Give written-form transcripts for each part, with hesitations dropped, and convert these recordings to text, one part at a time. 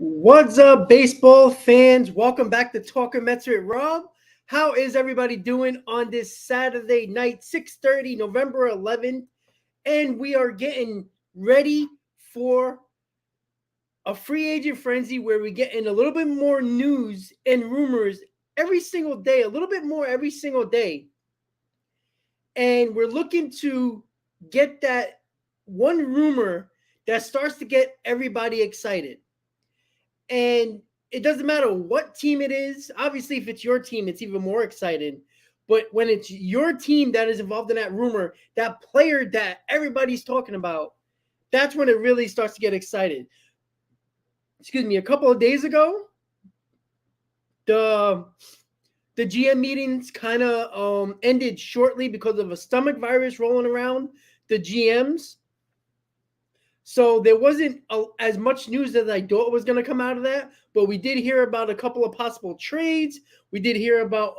What's up, baseball fans? Welcome back to Talking Mets with Rob. How is everybody doing on this Saturday night, 6:30, November 11th? And we are getting ready for a free agent frenzy where we get in a little bit more news and rumors every single day, a little bit more every single day. And we're looking to get that one rumor that starts to get everybody excited. And it doesn't matter what team it is. Obviously, if it's your team, it's even more exciting. But when it's your team that is involved in that rumor, that player that everybody's talking about, that's when it really starts to get excited. Excuse me, a couple of days ago, the GM meetings kind of ended shortly because of a stomach virus rolling around the GMs. So there wasn't as much news as I thought was going to come out of that, but we did hear about a couple of possible trades. We did hear about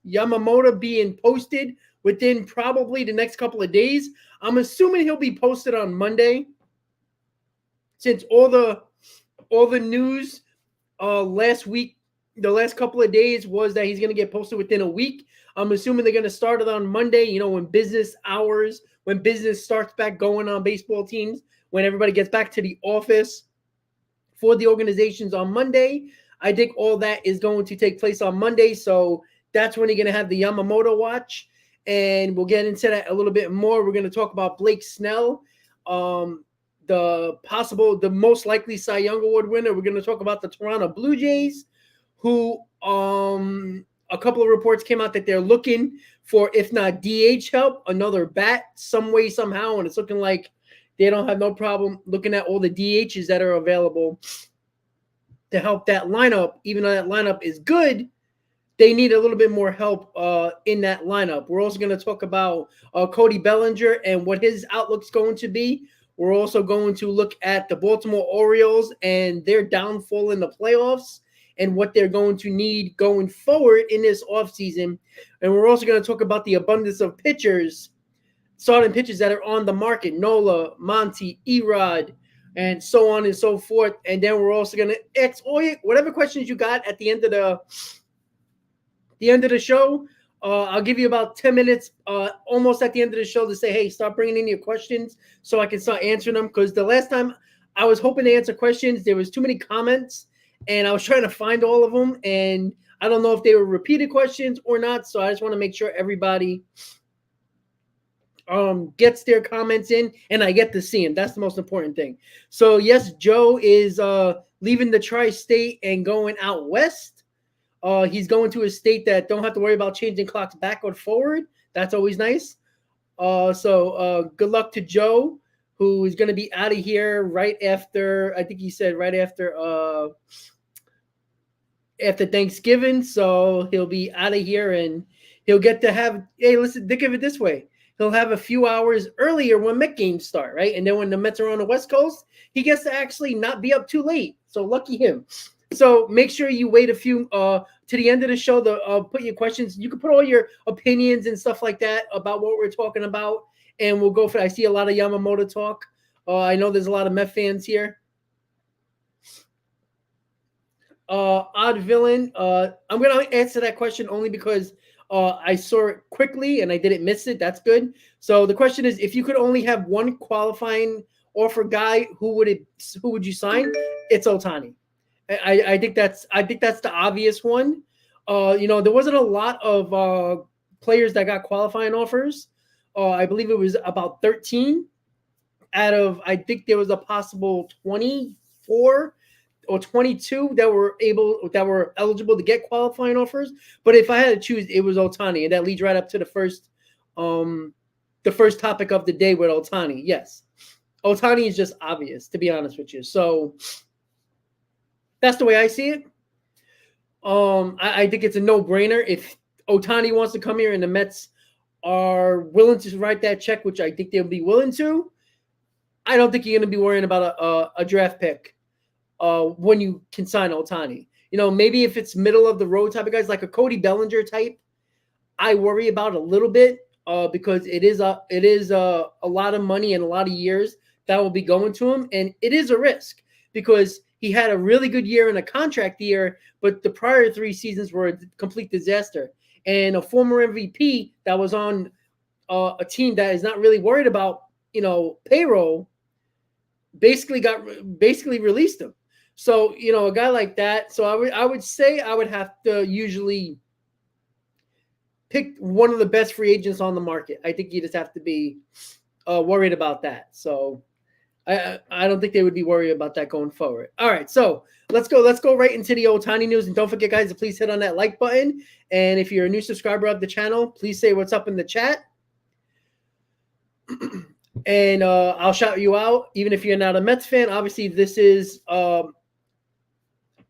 Yamamoto being posted within probably the next couple of days. I'm assuming he'll be posted on Monday, since all the news last week, the last couple of days, was that he's going to get posted within a week. I'm assuming they're going to start it on Monday, when business hours, when business starts back going on baseball teams, when everybody gets back to the office for the organizations on Monday. I think all that is going to take place on Monday. So that's when you're going to have the Yamamoto watch. And we'll get into that a little bit more. We're going to talk about Blake Snell, the most likely Cy Young Award winner. We're going to talk about the Toronto Blue Jays, who a couple of reports came out that they're looking for, if not DH help, another bat some way, somehow. And it's looking like they don't have no problem looking at all the DHs that are available to help that lineup. Even though that lineup is good, they need a little bit more help in that lineup. We're also going to talk about Cody Bellinger and what his outlook's going to be. We're also going to look at the Baltimore Orioles and their downfall in the playoffs and what they're going to need going forward in this offseason. And we're also going to talk about the abundance of pitchers, starting pitchers that are on the market: Nola, Monty, Erod, and so on and so forth. And then we're also going to ask whatever questions you got at the end of the show. I'll give you about 10 minutes almost at the end of the show to say, hey, start bringing in your questions so I can start answering them. Because the last time I was hoping to answer questions, there was too many comments, and I was trying to find all of them, and I don't know if they were repeated questions or not. So I just want to make sure everybody gets their comments in and I get to see them. That's the most important thing. So yes, Joe is leaving the tri-state and going out west. He's going to a state that don't have to worry about changing clocks back or forward. That's always nice. So good luck to Joe, who is going to be out of here right after, I think he said right after Thanksgiving. So he'll be out of here and he'll get to have, hey, listen, think of it this way. He'll have a few hours earlier when Met games start, right? And then when the Mets are on the West Coast, he gets to actually not be up too late. So lucky him. So make sure you wait a few to the end of the show to put your questions. You can put all your opinions and stuff like that about what we're talking about, and we'll go for it. I see a lot of Yamamoto talk. I know there's a lot of Met fans here. Odd Villain. I'm going to answer that question only because I saw it quickly and I didn't miss it. That's good. So the question is, if you could only have one qualifying offer guy, who would you sign? It's Ohtani. I think that's the obvious one. There wasn't a lot of players that got qualifying offers. I believe it was about 13 out of, I think there was a possible 24 or 22 that were eligible to get qualifying offers. But if I had to choose, it was Ohtani, and that leads right up to the first topic of the day with Ohtani. Yes, Ohtani is just obvious, to be honest with you. So that's the way I see it. I think it's a no-brainer. If Ohtani wants to come here and the Mets are willing to write that check, which I think they'll be willing to, I don't think you're going to be worrying about a draft pick when you can sign Ohtani. Maybe if it's middle of the road type of guys, like a Cody Bellinger type, I worry about a little bit because it is a lot of money and a lot of years that will be going to him, and it is a risk because he had a really good year and a contract year, but the prior 3 seasons were a complete disaster. And a former MVP that was on a team that is not really worried about, payroll, basically released him. So, a guy like that. So I would say I would have to usually pick one of the best free agents on the market. I think you just have to be worried about that. So I don't think they would be worried about that going forward. All right, so let's go right into the Ohtani news. And don't forget, guys, to please hit on that like button. And if you're a new subscriber of the channel, please say what's up in the chat. And I'll shout you out, even if you're not a Mets fan. Obviously, this is a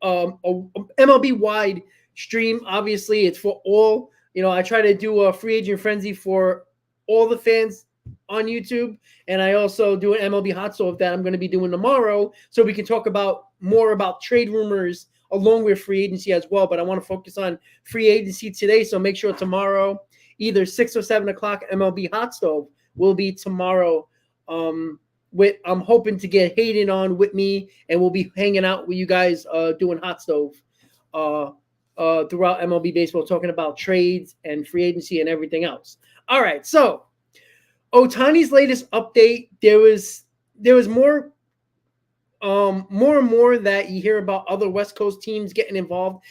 MLB-wide stream. Obviously, it's for all. I try to do a free agent frenzy for all the fans on YouTube, and I also do an MLB hot stove that I'm going to be doing tomorrow, so we can talk more about trade rumors along with free agency as well. But I want to focus on free agency today, so make sure tomorrow, either 6 or 7 o'clock, MLB hot stove will be tomorrow. I'm hoping to get Hayden on with me, and we'll be hanging out with you guys doing hot stove throughout MLB baseball, talking about trades and free agency and everything else. All right, so Ohtani's latest update, there was more and more that you hear about other West Coast teams getting involved.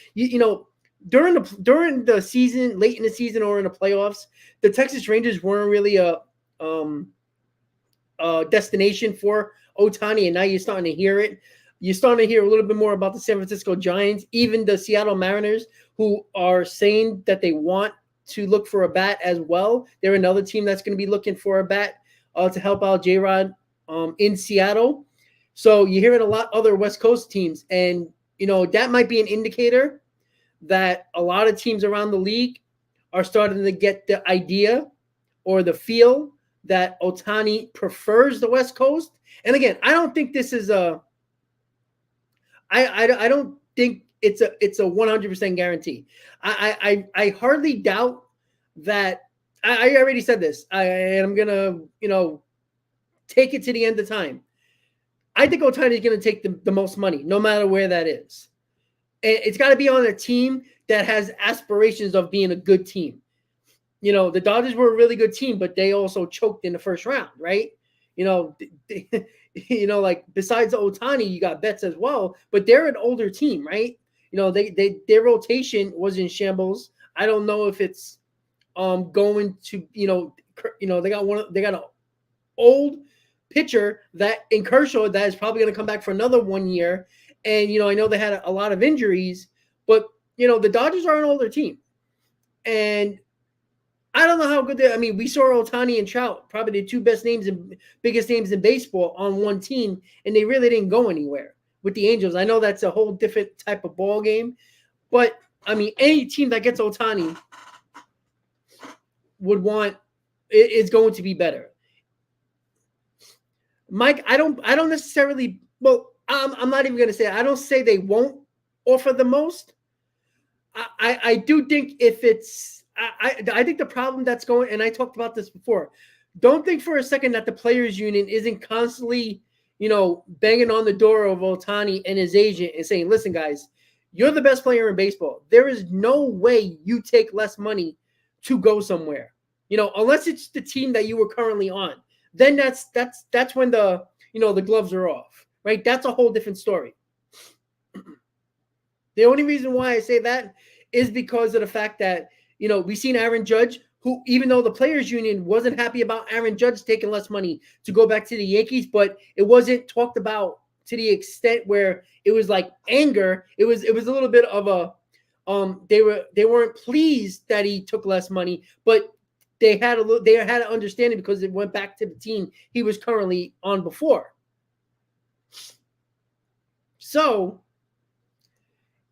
During the season, late in the season or in the playoffs, the Texas Rangers weren't really a destination for Ohtani, and now you're starting to hear it. You're starting to hear a little bit more about the San Francisco Giants, even the Seattle Mariners, who are saying that they want to look for a bat as well. They're another team that's going to be looking for a bat to help out J-Rod in Seattle. So you're hearing a lot other West Coast teams, and that might be an indicator that a lot of teams around the league are starting to get the idea or the feel that Ohtani prefers the West Coast. And again, I don't think this is I don't think it's a 100% guarantee. I hardly doubt that. I already said this. I'm gonna take it to the end of time. I think Ohtani is gonna take the most money, no matter where that is. And it's got to be on a team that has aspirations of being a good team. The Dodgers were a really good team, but they also choked in the first round, right? Like besides Ohtani, you got Betts as well, but they're an older team, right? Their rotation was in shambles. I don't know if it's going to they got an old pitcher that in Kershaw that is probably going to come back for another 1 year, and I know they had a lot of injuries, but the Dodgers are an older team, and I don't know how good they. I mean, we saw Ohtani and Trout, probably the two biggest names in baseball, on one team, and they really didn't go anywhere with the Angels. I know that's a whole different type of ball game, but I mean, any team that gets Ohtani is going to be better. Mike, I don't necessarily. Well, I'm not even going to say it. I don't say they won't offer the most. I do think if it's. I think the problem that's going, and I talked about this before, don't think for a second that the players union isn't constantly, banging on the door of Ohtani and his agent and saying, listen, guys, you're the best player in baseball. There is no way you take less money to go somewhere, unless it's the team that you were currently on. Then that's when the gloves are off, right? That's a whole different story. The only reason why I say that is because of the fact that, we've seen Aaron Judge, who, even though the players union wasn't happy about Aaron Judge taking less money to go back to the Yankees, but it wasn't talked about to the extent where it was like anger. It was a little bit of a, they weren't pleased that he took less money, but they had an understanding because it went back to the team he was currently on before. So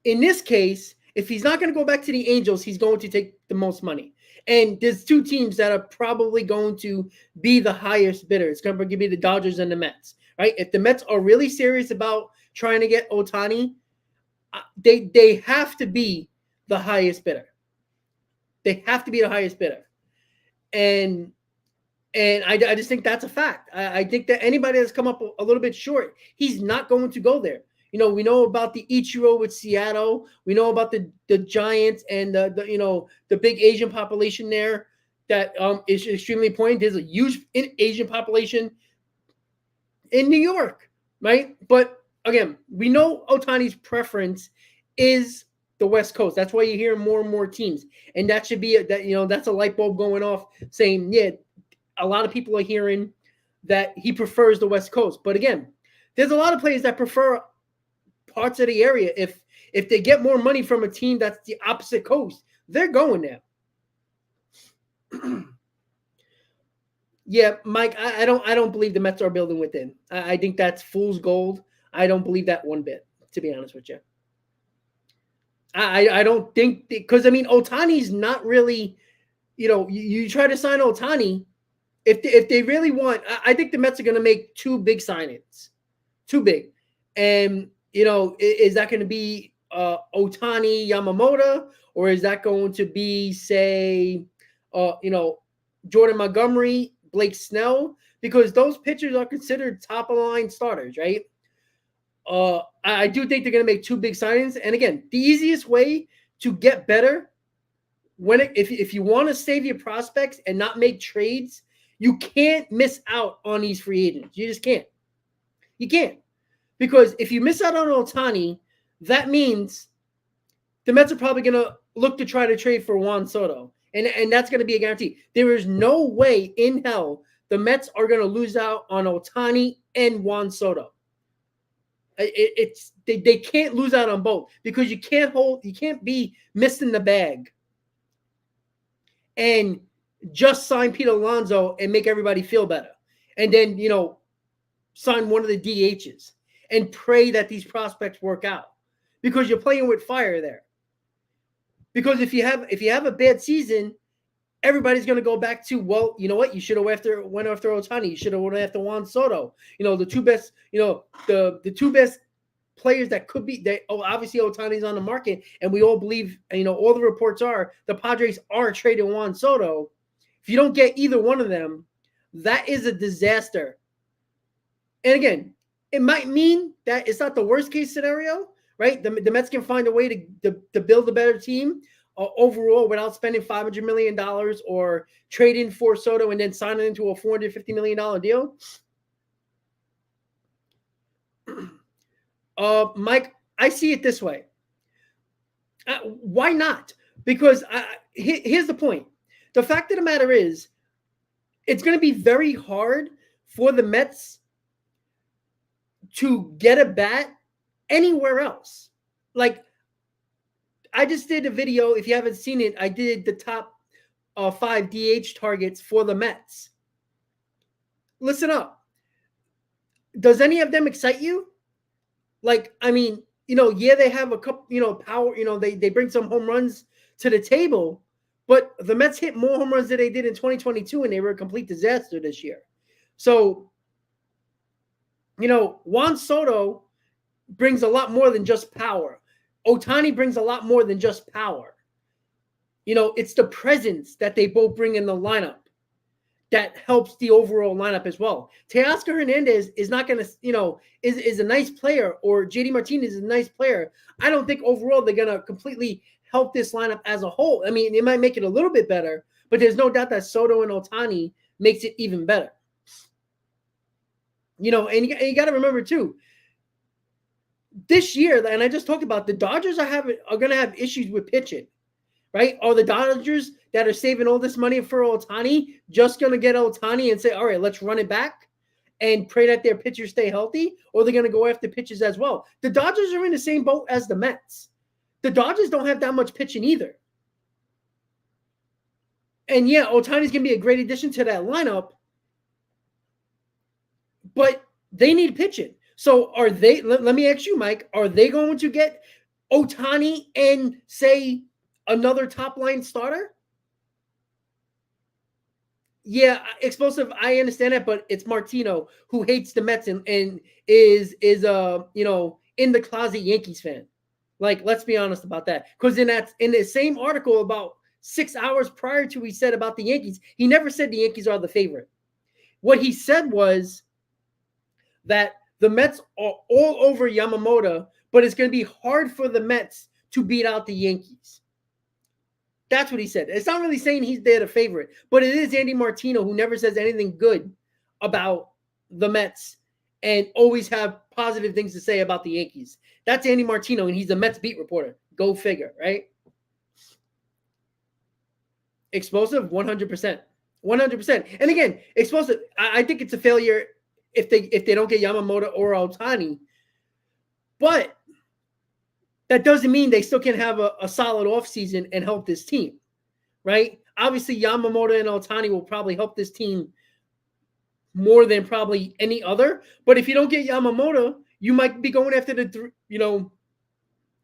in this case, if he's not going to go back to the Angels, he's going to take the most money. And there's two teams that are probably going to be the highest bidder. It's going to be the Dodgers and the Mets, right? If the Mets are really serious about trying to get Ohtani, they have to be the highest bidder. They have to be the highest bidder. And I just think that's a fact. I think that anybody that's come up a little bit short, he's not going to go there. We know about the Ichiro with Seattle. We know about the Giants and the big Asian population there that is extremely important. There's a huge Asian population in New York, right? But again, we know Ohtani's preference is the West Coast. That's why you hear more and more teams, and that should be that's a light bulb going off saying, yeah, a lot of people are hearing that he prefers the West Coast. But again, there's a lot of players that prefer parts of the area. If they get more money from a team that's the opposite coast, they're going there. Yeah, Mike, I don't believe the Mets are building within. I think that's fool's gold. I don't believe that one bit, to be honest with you. I don't think because Ohtani's not really, you try to sign Ohtani, if they really want, I think the Mets are going to make two big signings, too big, and is that going to be Ohtani, Yamamoto, or is that going to be say, Jordan Montgomery, Blake Snell, because those pitchers are considered top of the line starters, right? I do think they're going to make two big signings. And again, the easiest way to get better if you want to save your prospects and not make trades, you can't miss out on these free agents. You just can't. You can't. Because if you miss out on Ohtani, that means the Mets are probably going to look to try to trade for Juan Soto. And that's going to be a guarantee. There is no way in hell the Mets are going to lose out on Ohtani and Juan Soto. They can't lose out on both because you can't be missing the bag and just sign Pete Alonso and make everybody feel better. And then, sign one of the DHs and pray that these prospects work out because you're playing with fire there. Because if you have a bad season, everybody's going to go back to, well, you know what? You should have went after Ohtani. You should have went after Juan Soto. The two best, the two best players that could be. Obviously Ohtani's on the market, and we all believe, all the reports are the Padres are trading Juan Soto. If you don't get either one of them, that is a disaster. And again, it might mean that it's not the worst case scenario, right? The Mets can find a way to build a better team overall without spending $500 million or trading for Soto and then signing into a $450 million deal. Mike, I see it this way. Why not? Because here's the point. The fact of the matter is, it's going to be very hard for the Mets to get a bat anywhere else. Like, I just did a video. If you haven't seen it, I did the top 5 DH targets for the Mets. Listen up. Does any of them excite you? Like, yeah, they have a couple, power, they bring some home runs to the table, but the Mets hit more home runs than they did in 2022, and they were a complete disaster this year. So, Juan Soto brings a lot more than just power. Ohtani brings a lot more than just power. It's the presence that they both bring in the lineup that helps the overall lineup as well. Teoscar Hernandez is not going to, is a nice player, or JD Martinez is a nice player. I don't think overall they're going to completely help this lineup as a whole. It might make it a little bit better, but there's no doubt that Soto and Ohtani makes it even better. And you got to remember too, this year, and I just talked about, the Dodgers are going to have issues with pitching, right? Are the Dodgers that are saving all this money for Ohtani just going to get Ohtani and say, all right, let's run it back and pray that their pitchers stay healthy? Or they're going to go after pitchers as well? The Dodgers are in the same boat as the Mets. The Dodgers don't have that much pitching either. And yeah, Ohtani's going to be a great addition to that lineup, but they need pitching. So are they, let me ask you, Mike, are they going to get Ohtani and say another top line starter? Yeah, explosive. I understand that, but it's Martino who hates the Mets and is in the closet Yankees fan. Like, let's be honest about that. Because in the same article about 6 hours prior to he said about the Yankees, he never said the Yankees are the favorite. What he said was that the Mets are all over Yamamoto, but it's going to be hard for the Mets to beat out the Yankees. That's what he said. It's not really saying they're the favorite, but it is Andy Martino, who never says anything good about the Mets and always have positive things to say about the Yankees. That's Andy Martino, and he's a Mets beat reporter. Go figure, right? Explosive, 100%. 100%. And again, explosive, I think it's a failure if they don't get Yamamoto or Ohtani. But that doesn't mean they still can have a solid offseason and help this team, right? Obviously, Yamamoto and Ohtani will probably help this team more than probably any other. But if you don't get Yamamoto, you might be going after the,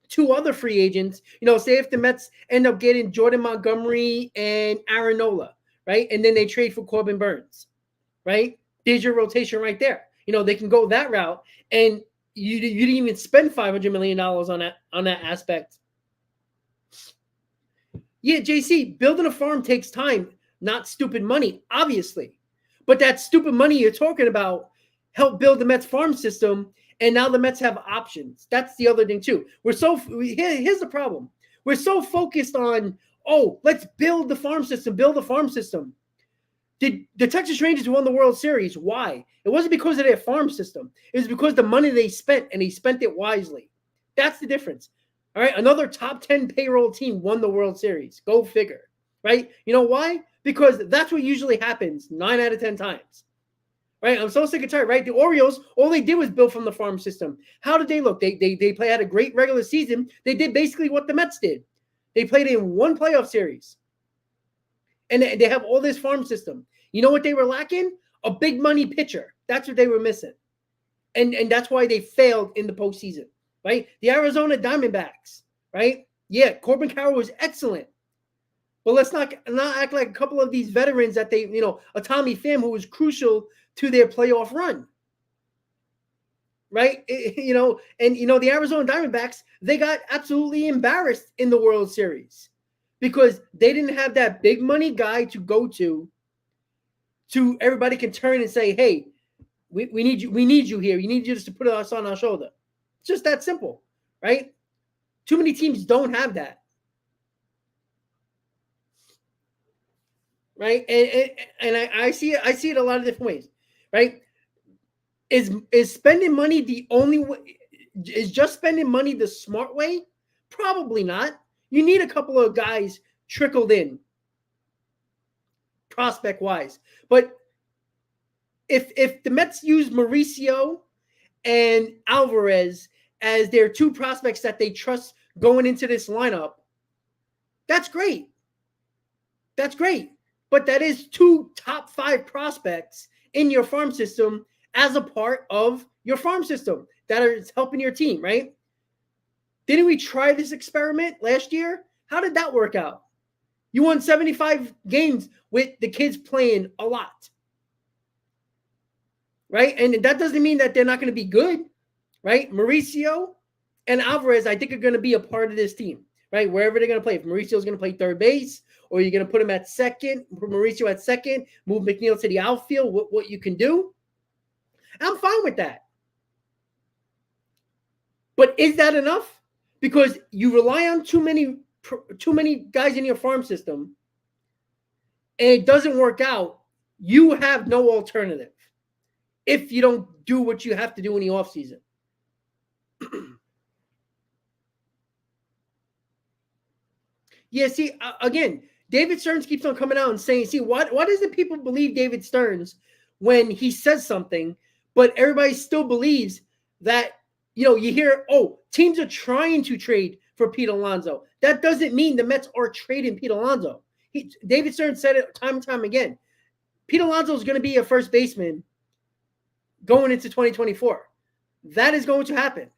two other free agents. Say if the Mets end up getting Jordan Montgomery and Aaron Nola, right? And then they trade for Corbin Burns, right? There's your rotation right there. They can go that route, and you didn't even spend $500 million on that aspect. Yeah, JC, building a farm takes time, not stupid money, obviously. But that stupid money you're talking about helped build the Mets farm system, and now the Mets have options. That's the other thing too. Here's the problem. We're so focused on, let's build the farm system, The Texas Rangers won the World Series. Why? It wasn't because of their farm system. It was because the money they spent, and they spent it wisely. That's the difference. All right, another top 10 payroll team won the World Series. Go figure, right? You know why? Because that's what usually happens 9 out of 10 times, right? I'm so sick and tired, right? The Orioles, all they did was build from the farm system. How did they look? They had a great regular season. They did basically what the Mets did. They played in one playoff series. And they have all this farm system. You know what they were lacking? A big money pitcher. That's what they were missing. And that's why they failed in the postseason, right? The Arizona Diamondbacks, right? Yeah, Corbin Carroll was excellent. But let's not act like a couple of these veterans that a Tommy Pham, who was crucial to their playoff run, right? The Arizona Diamondbacks, they got absolutely embarrassed in the World Series, because they didn't have that big money guy to go to everybody can turn and say, hey, we need you here. You need you just to put us on our shoulder. It's just that simple, right? Too many teams don't have that. Right? And I see it a lot of different ways, right? Is spending money the only way? Is just spending money the smart way? Probably not. You need a couple of guys trickled in, prospect wise. But if the Mets use Mauricio and Alvarez as their two prospects that they trust going into this lineup, that's great. That's great. But that is two top 5 prospects in your farm system as a part of your farm system that are helping your team, right? Didn't we try this experiment last year? How did that work out? You won 75 games with the kids playing a lot, right? And that doesn't mean that they're not going to be good, right? Mauricio and Alvarez, I think, are going to be a part of this team, right? Wherever they're going to play. If Mauricio's going to play third base, or you're going to put him at second, put Mauricio at second, move McNeil to the outfield, what you can do, I'm fine with that. But is that enough? Because you rely on too many guys in your farm system, and it doesn't work out, you have no alternative if you don't do what you have to do in the offseason. Yeah, see, again, David Stearns keeps on coming out and saying, see, why does the people believe David Stearns when he says something, but everybody still believes that, you hear, teams are trying to trade for Pete Alonso. That doesn't mean the Mets are trading Pete Alonso. David Stearns said it time and time again. Pete Alonso is going to be a first baseman going into 2024. That is going to happen.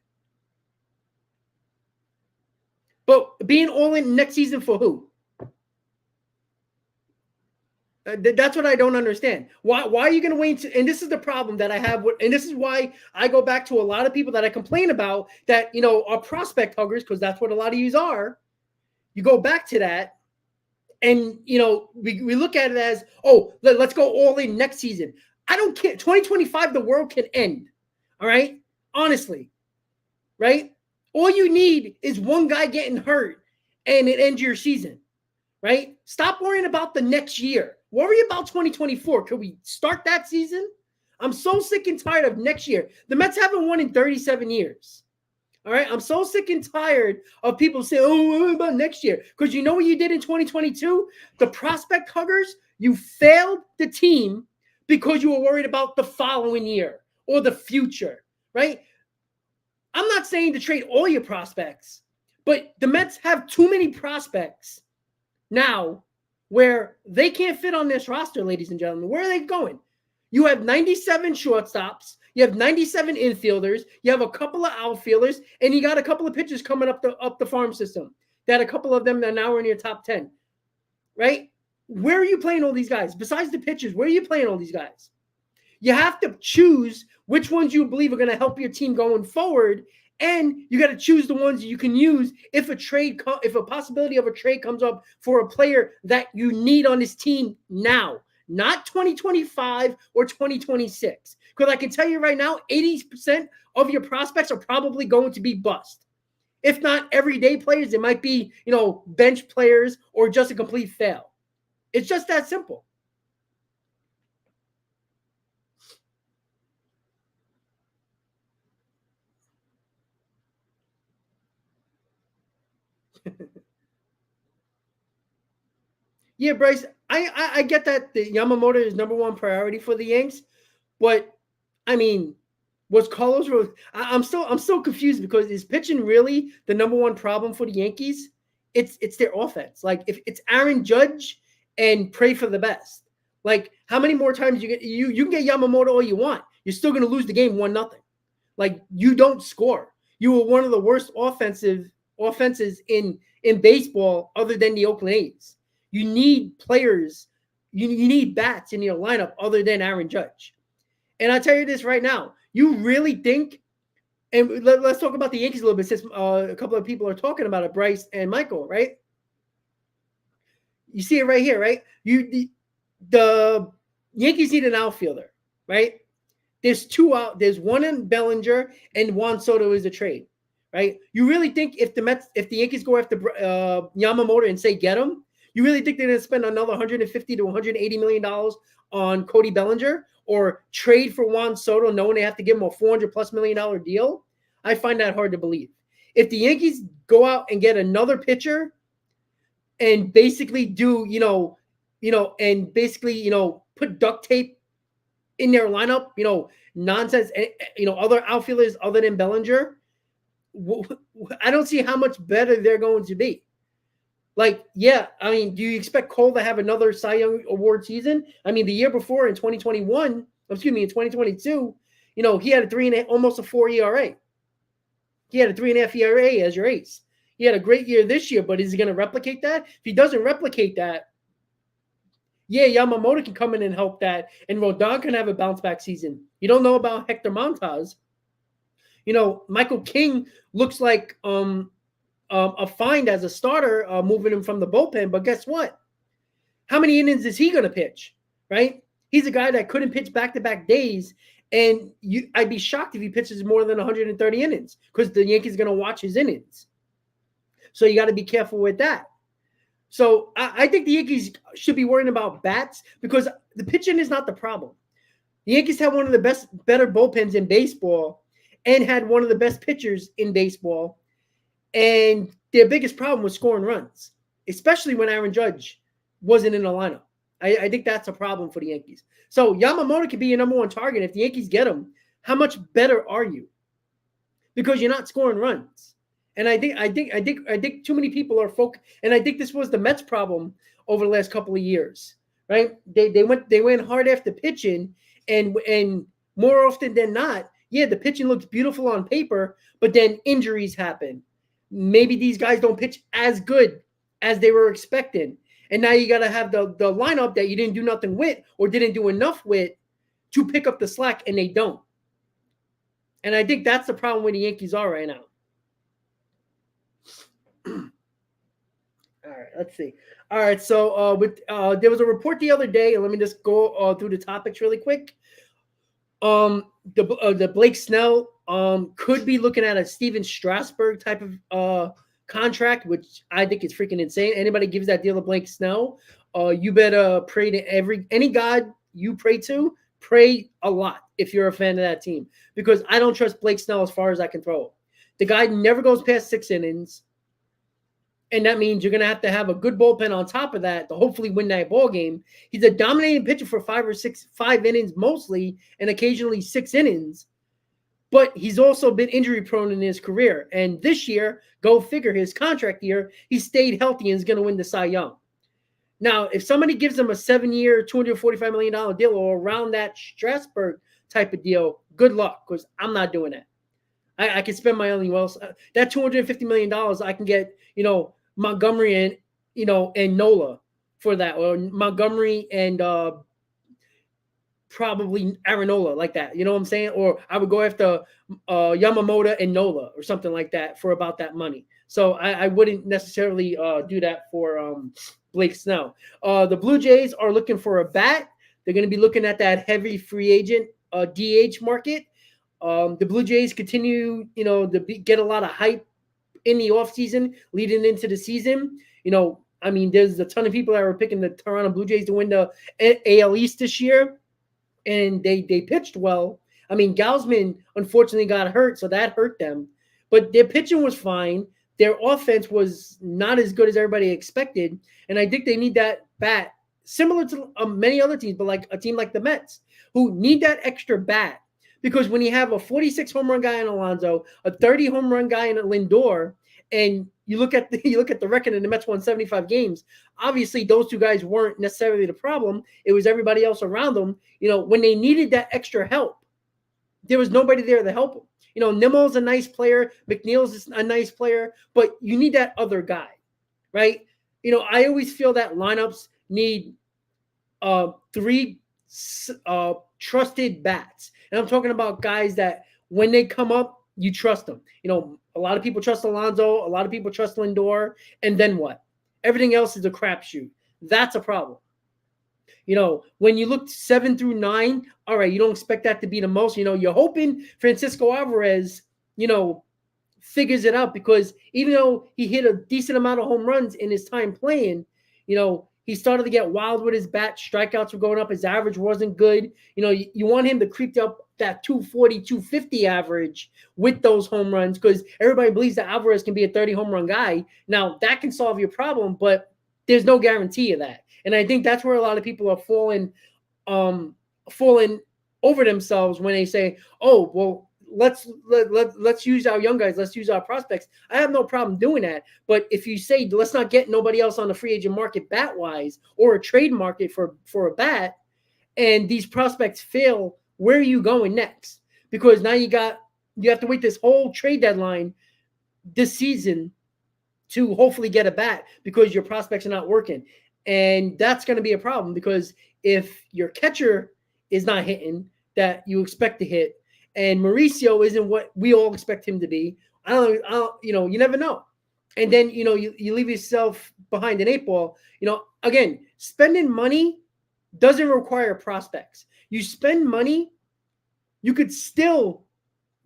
But being all in next season for who? That's what I don't understand. Why are you going to wait? And this is the problem that I have. And this is why I go back to a lot of people that I complain about that, are prospect huggers, because that's what a lot of yous are. You go back to that, and, we look at it as, let's go all in next season. I don't care. 2025, the world can end. All right? Honestly, right? All you need is one guy getting hurt and it ends your season, right? Stop worrying about the next year. Worry about 2024. Could we start that season? I'm so sick and tired of next year. The Mets haven't won in 37 years. All right. I'm so sick and tired of people saying, oh, what about next year? Because you know what you did in 2022? The prospect huggers, you failed the team because you were worried about the following year or the future, right? I'm not saying to trade all your prospects, but the Mets have too many prospects now where they can't fit on this roster, ladies and gentlemen. Where are they going? You have 97 shortstops. You have 97 infielders. You have a couple of outfielders, and you got a couple of pitchers coming up the farm system. That a couple of them that now are in your top 10, right? Where are you playing all these guys? Besides the pitchers, where are you playing all these guys? You have to choose which ones you believe are going to help your team going forward, and you got to choose the ones you can use if a possibility of a trade comes up for a player that you need on this team now, not 2025 or 2026. Because I can tell you right now, 80% of your prospects are probably going to be bust. If not everyday players, it might be, bench players or just a complete fail. It's just that simple. Yeah, Bryce, I get that the Yamamoto is number one priority for the Yanks, but I mean, was Carlos Rose? I'm still confused because is pitching really the number one problem for the Yankees? It's their offense. Like if it's Aaron Judge and pray for the best. Like how many more times you can get Yamamoto all you want, you're still going to lose the game 1-0. Like you don't score. You were one of the worst offenses in baseball, other than the Oakland A's. You need players. You need bats in your lineup other than Aaron Judge. And I tell you this right now, you really think, and let's talk about the Yankees a little bit since a couple of people are talking about it, Bryce and Michael, right? You see it right here, right? The Yankees need an outfielder, right? There's two out. There's one in Bellinger and Juan Soto is a trade, right? You really think if the Yankees go after Yamamoto and say get him, you really think they're going to spend another $150 to $180 million on Cody Bellinger or trade for Juan Soto knowing they have to give him a $400+ million deal? I find that hard to believe. If the Yankees go out and get another pitcher and basically do, put duct tape in their lineup, nonsense, other outfielders other than Bellinger, I don't see how much better they're going to be. Like, yeah, I mean, do you expect Cole to have another Cy Young Award season? I mean, the year before in 2022, he had almost a 4 ERA. He had a 3.5 ERA as your ace. He had a great year this year, but is he going to replicate that? If he doesn't replicate that, yeah, Yamamoto can come in and help that, and Rodon can have a bounce back season. You don't know about Hector Montas. Michael King looks like a find as a starter, moving him from the bullpen. But guess what? How many innings is he going to pitch? Right? He's a guy that couldn't pitch back-to-back days, and I'd be shocked if he pitches more than 130 innings because the Yankees are going to watch his innings. So you got to be careful with that. So I think the Yankees should be worrying about bats because the pitching is not the problem. The Yankees had one of the better bullpens in baseball and had one of the best pitchers in baseball. And their biggest problem was scoring runs, especially when Aaron Judge wasn't in the lineup. I think that's a problem for the Yankees. So Yamamoto could be your number one target. If the Yankees get him, how much better are you? Because you're not scoring runs. And I think too many people are focused. And I think this was the Mets' problem over the last couple of years, right? They went hard after pitching, and more often than not, yeah, the pitching looks beautiful on paper, but then injuries happen. Maybe these guys don't pitch as good as they were expecting. And now you got to have the lineup that you didn't do nothing with or didn't do enough with to pick up the slack, and they don't. And I think that's the problem where the Yankees are right now. All right, let's see. All right, so there was a report the other day, and let me just go through the topics really quick. the Blake Snell could be looking at a Steven Strasburg type of contract, which I think is freaking insane. Anybody gives that deal to Blake Snell, you better pray to any god you pray to. Pray a lot if you're a fan of that team, because I don't trust Blake Snell as far as I can throw. The guy never goes past 6 innings. And that means you're going to have a good bullpen on top of that to hopefully win that ball game. He's a dominating pitcher for 5 innings mostly, and occasionally 6 innings. But he's also been injury prone in his career. And this year, go figure, his contract year, he stayed healthy and is going to win the Cy Young. Now, if somebody gives him a 7-year, $245 million deal or around that Strasburg type of deal, good luck, because I'm not doing that. I can spend my only wealth. That $250 million, I can get, Montgomery and Nola for that, or Montgomery and probably Aronola like that. You know what I'm saying? Or I would go after Yamamoto and Nola or something like that for about that money. So I wouldn't necessarily do that for Blake Snell. The Blue Jays are looking for a bat. They're going to be looking at that heavy free agent DH market. The Blue Jays continue, to get a lot of hype in the offseason leading into the season. There's a ton of people that were picking the Toronto Blue Jays to win the AL East this year, and they pitched well. Gausman unfortunately got hurt, so that hurt them. But their pitching was fine. Their offense was not as good as everybody expected, and I think they need that bat, similar to many other teams, but like a team like the Mets, who need that extra bat. Because when you have a 46 home run guy in Alonso, a 30 home run guy in Lindor, and you look at the record, and the Mets won 75 games. Obviously, those two guys weren't necessarily the problem. It was everybody else around them. When they needed that extra help, there was nobody there to help them. Nimmo's a nice player, McNeil's a nice player, but you need that other guy, right? I always feel that lineups need 3 trusted bats. And I'm talking about guys that when they come up, you trust them. A lot of people trust Alonso, a lot of people trust Lindor, and then what? Everything else is a crapshoot. That's a problem. When you look 7 through 9, all right, you don't expect that to be the most. You're hoping Francisco Alvarez, figures it out, because even though he hit a decent amount of home runs in his time playing, he started to get wild with his bat. Strikeouts were going up. His average wasn't good. You want him to creep up that 240, 250 average with those home runs, because everybody believes that Alvarez can be a 30 home run guy. Now, that can solve your problem, but there's no guarantee of that. And I think that's where a lot of people are falling over themselves when they say, oh, well, let's use our young guys. Let's use our prospects. I have no problem doing that. But if you say, let's not get nobody else on the free agent market bat wise, or a trade market for a bat, and these prospects fail, where are you going next? Because now you have to wait this whole trade deadline this season to hopefully get a bat, because your prospects are not working. And that's going to be a problem, because if your catcher is not hitting that you expect to hit, and Mauricio isn't what we all expect him to be, you never know. And then, you leave yourself behind an 8 ball. Again, spending money doesn't require prospects. You spend money, you could still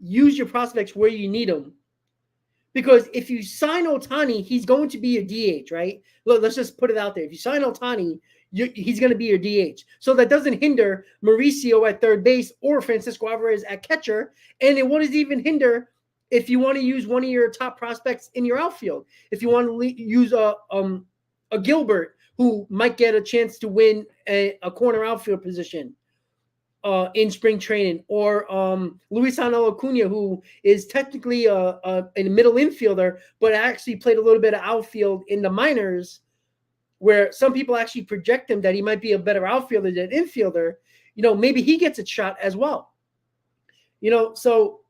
use your prospects where you need them. Because if you sign Ohtani, he's going to be your DH, right? Look, let's just put it out there. If you sign Ohtani, he's going to be your DH. So that doesn't hinder Mauricio at third base or Francisco Alvarez at catcher. And it won't even hinder if you want to use one of your top prospects in your outfield. If you want to use a Gilbert, who might get a chance to win a corner outfield position in spring training, or Luis Angel Acuna, who is technically a middle infielder, but actually played a little bit of outfield in the minors, where some people actually project him that he might be a better outfielder than infielder. Maybe he gets a shot as well. So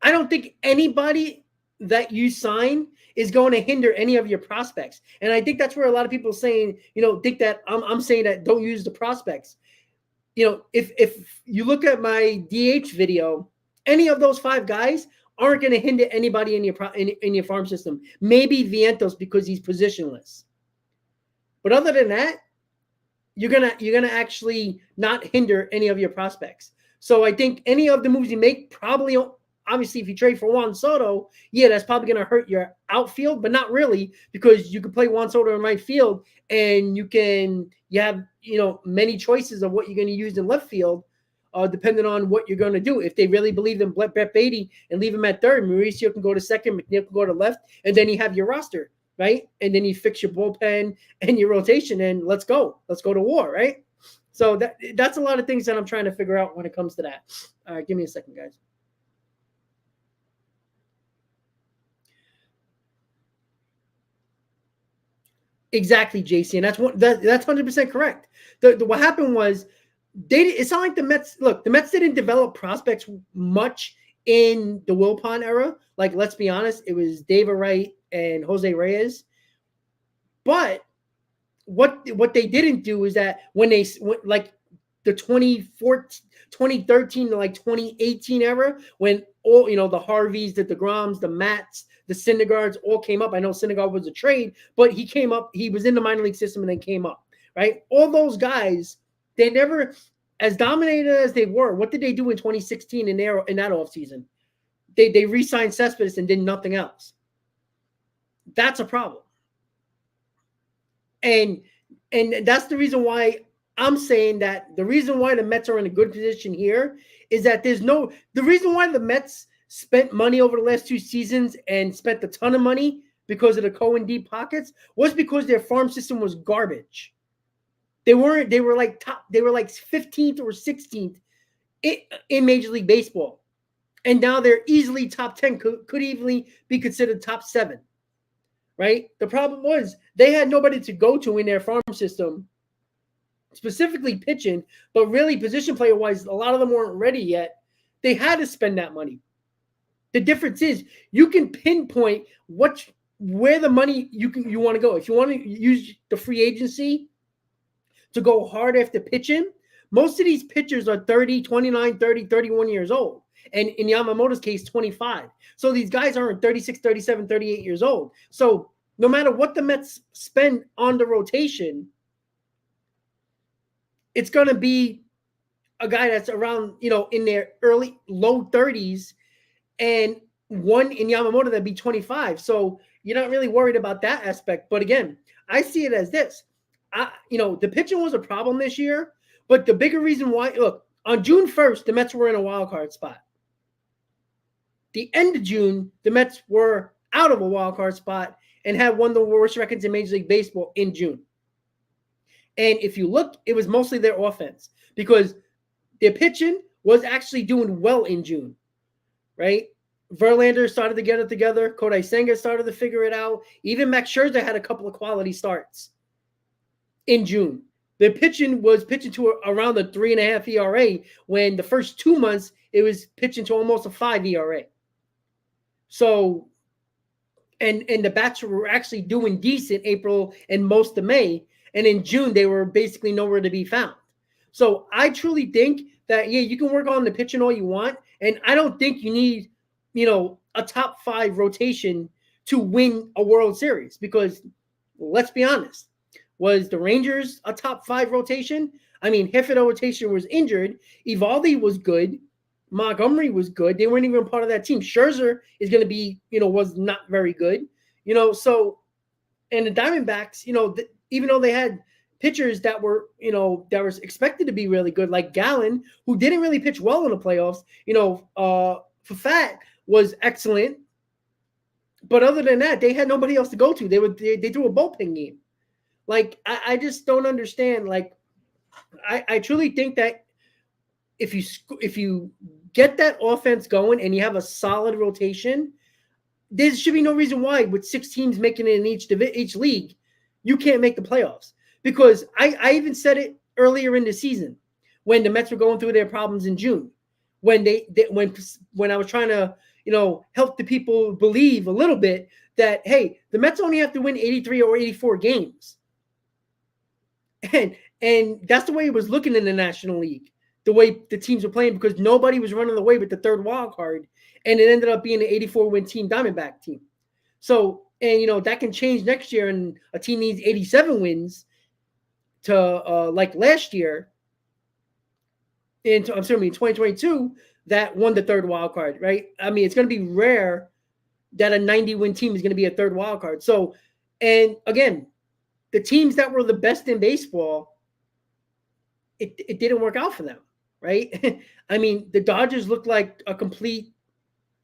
I don't think anybody that you sign is going to hinder any of your prospects. And I think that's where a lot of people saying, think that I'm saying that don't use the prospects. If you look at my DH video, any of those 5 guys aren't going to hinder anybody in your farm system. Maybe Vientos, because he's positionless. But other than that, you're gonna actually not hinder any of your prospects. So I think any of the moves you make probably, obviously, if you trade for Juan Soto, yeah, that's probably going to hurt your outfield, but not really, because you can play Juan Soto in right field and you have, many choices of what you're going to use in left field, depending on what you're going to do. If they really believe in Brett Beatty and leave him at third, Mauricio can go to second, McNeil can go to left, and then you have your roster, right? And then you fix your bullpen and your rotation, and let's go. Let's go to war, right? So that's a lot of things that I'm trying to figure out when it comes to that. All right, give me a second, guys. Exactly, JC, and that's 100% correct. What happened was it's not like the Mets. Look, the Mets didn't develop prospects much in the Wilpon era. Like, let's be honest, it was David Wright and Jose Reyes. But what they didn't do is that when like the 2013 to like 2018 era, when all, the Harveys, the DeGroms, the Matts, the Syndergaards all came up. I know Syndergaard was a trade, but he came up. He was in the minor league system and then came up, right? All those guys, they never, as dominated as they were, what did they do in 2016 in that offseason? They re-signed Cespedes and did nothing else. That's a problem. And that's the reason why I'm saying that the reason why the Mets are in a good position here is that the reason why the Mets spent money over the last two seasons and spent a ton of money because of the Cohen deep pockets was because their farm system was garbage. They were like 15th or 16th in Major League Baseball. And now they're easily top 10, could easily be considered top 7. Right? The problem was they had nobody to go to in their farm system, specifically pitching, but really position player wise, a lot of them weren't ready yet. They had to spend that money. The difference is you can pinpoint where the money you want to go. If you want to use the free agency to go hard after pitching, most of these pitchers are 30, 29, 30, 31 years old. And in Yamamoto's case, 25. So these guys aren't 36, 37, 38 years old. So no matter what the Mets spend on the rotation, it's going to be a guy that's around, in their low 30s, and one in Yamamoto that'd be 25. So you're not really worried about that aspect. But again, I see it as this. The pitching was a problem this year, but the bigger reason why, look, on June 1st, the Mets were in a wild card spot. The end of June, the Mets were out of a wild card spot and had one of the worst records in Major League Baseball in June. And if you look, it was mostly their offense because their pitching was actually doing well in June, right? Verlander started to get it together. Kodai Senga started to figure it out. Even Max Scherzer had a couple of quality starts in June. The pitching was pitching to around the 3.5 ERA when the first 2 months it was pitching to almost a 5 ERA. So, and the bats were actually doing decent April and most of May. And in June, they were basically nowhere to be found. So I truly think that, yeah, you can work on the pitching all you want. And I don't think you need, a top 5 rotation to win a World Series because let's be honest, was the Rangers a top 5 rotation? I mean, half of the rotation was injured. Eovaldi was good. Montgomery was good. They weren't even part of that team. Scherzer is going to be, was not very good. So, and the Diamondbacks, even though they had pitchers that were, that was expected to be really good, like Gallen, who didn't really pitch well in the playoffs, Fafat was excellent. But other than that, they had nobody else to go to. They threw a bullpen game. Like, I just don't understand. Like, I truly think that if you get that offense going and you have a solid rotation, there should be no reason why with 6 teams making it in each league, you can't make the playoffs. Because I even said it earlier in the season when the Mets were going through their problems in June, when when I was trying to help the people believe a little bit that, hey, the Mets only have to win 83 or 84 games. And that's the way it was looking in the National League, the way the teams were playing, because nobody was running away with the third wild card, and it ended up being an 84-win team Diamondback team. So, and that can change next year, and a team needs 87 wins to like last year. in 2022 that won the third wild card, right? I mean, it's going to be rare that a 90-win team is going to be a third wild card. So, and again, the teams that were the best in baseball, it didn't work out for them, right? I mean, the Dodgers looked like a complete,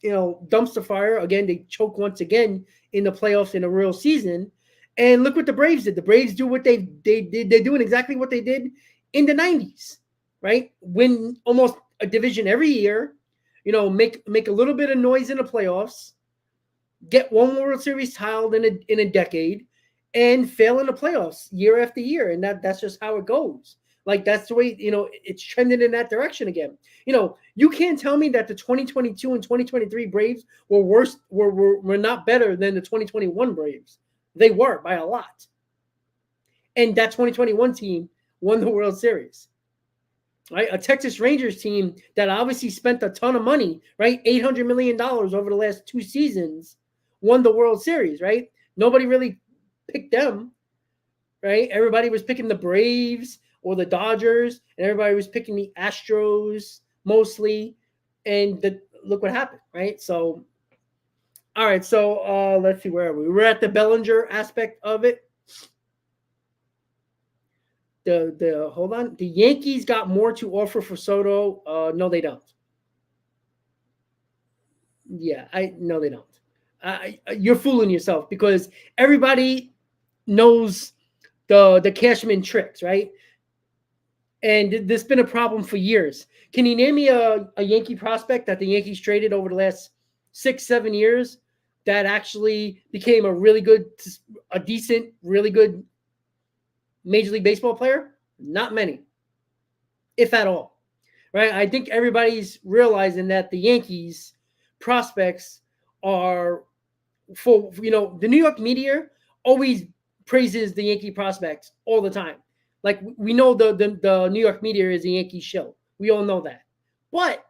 dumpster fire. Again, they choke once again in the playoffs in a real season. And look what the Braves did. The Braves do what they did. They're doing exactly what they did in the 90s, right? Win almost a division every year, make a little bit of noise in the playoffs, get one World Series title in a decade, and fail in the playoffs year after year. And that's just how it goes. Like, that's the way, it's trending in that direction again. You can't tell me that the 2022 and 2023 Braves were worse, were not better than the 2021 Braves. They were by a lot. And that 2021 team won the World Series. Right? A Texas Rangers team that obviously spent a ton of money, right? $800 million over the last 2 seasons, won the World Series, right? Nobody really picked them, right? Everybody was picking the Braves or the Dodgers, and everybody was picking the Astros mostly. And look what happened, right? So, all right. So let's see, where are we? We're at the Bellinger aspect of it. Hold on. The Yankees got more to offer for Soto. No, they don't. Yeah, no, they don't. You're fooling yourself, because everybody knows the Cashman tricks, right? And there's been a problem for years. Can you name me a Yankee prospect that the Yankees traded over the last 6-7 years that actually became a decent, really good Major League Baseball player? Not many, if at all, right? I think everybody's realizing that the Yankees prospects are full. The New York media always praises the Yankee prospects all the time. Like, we know the New York media is a Yankee shill. We all know that. But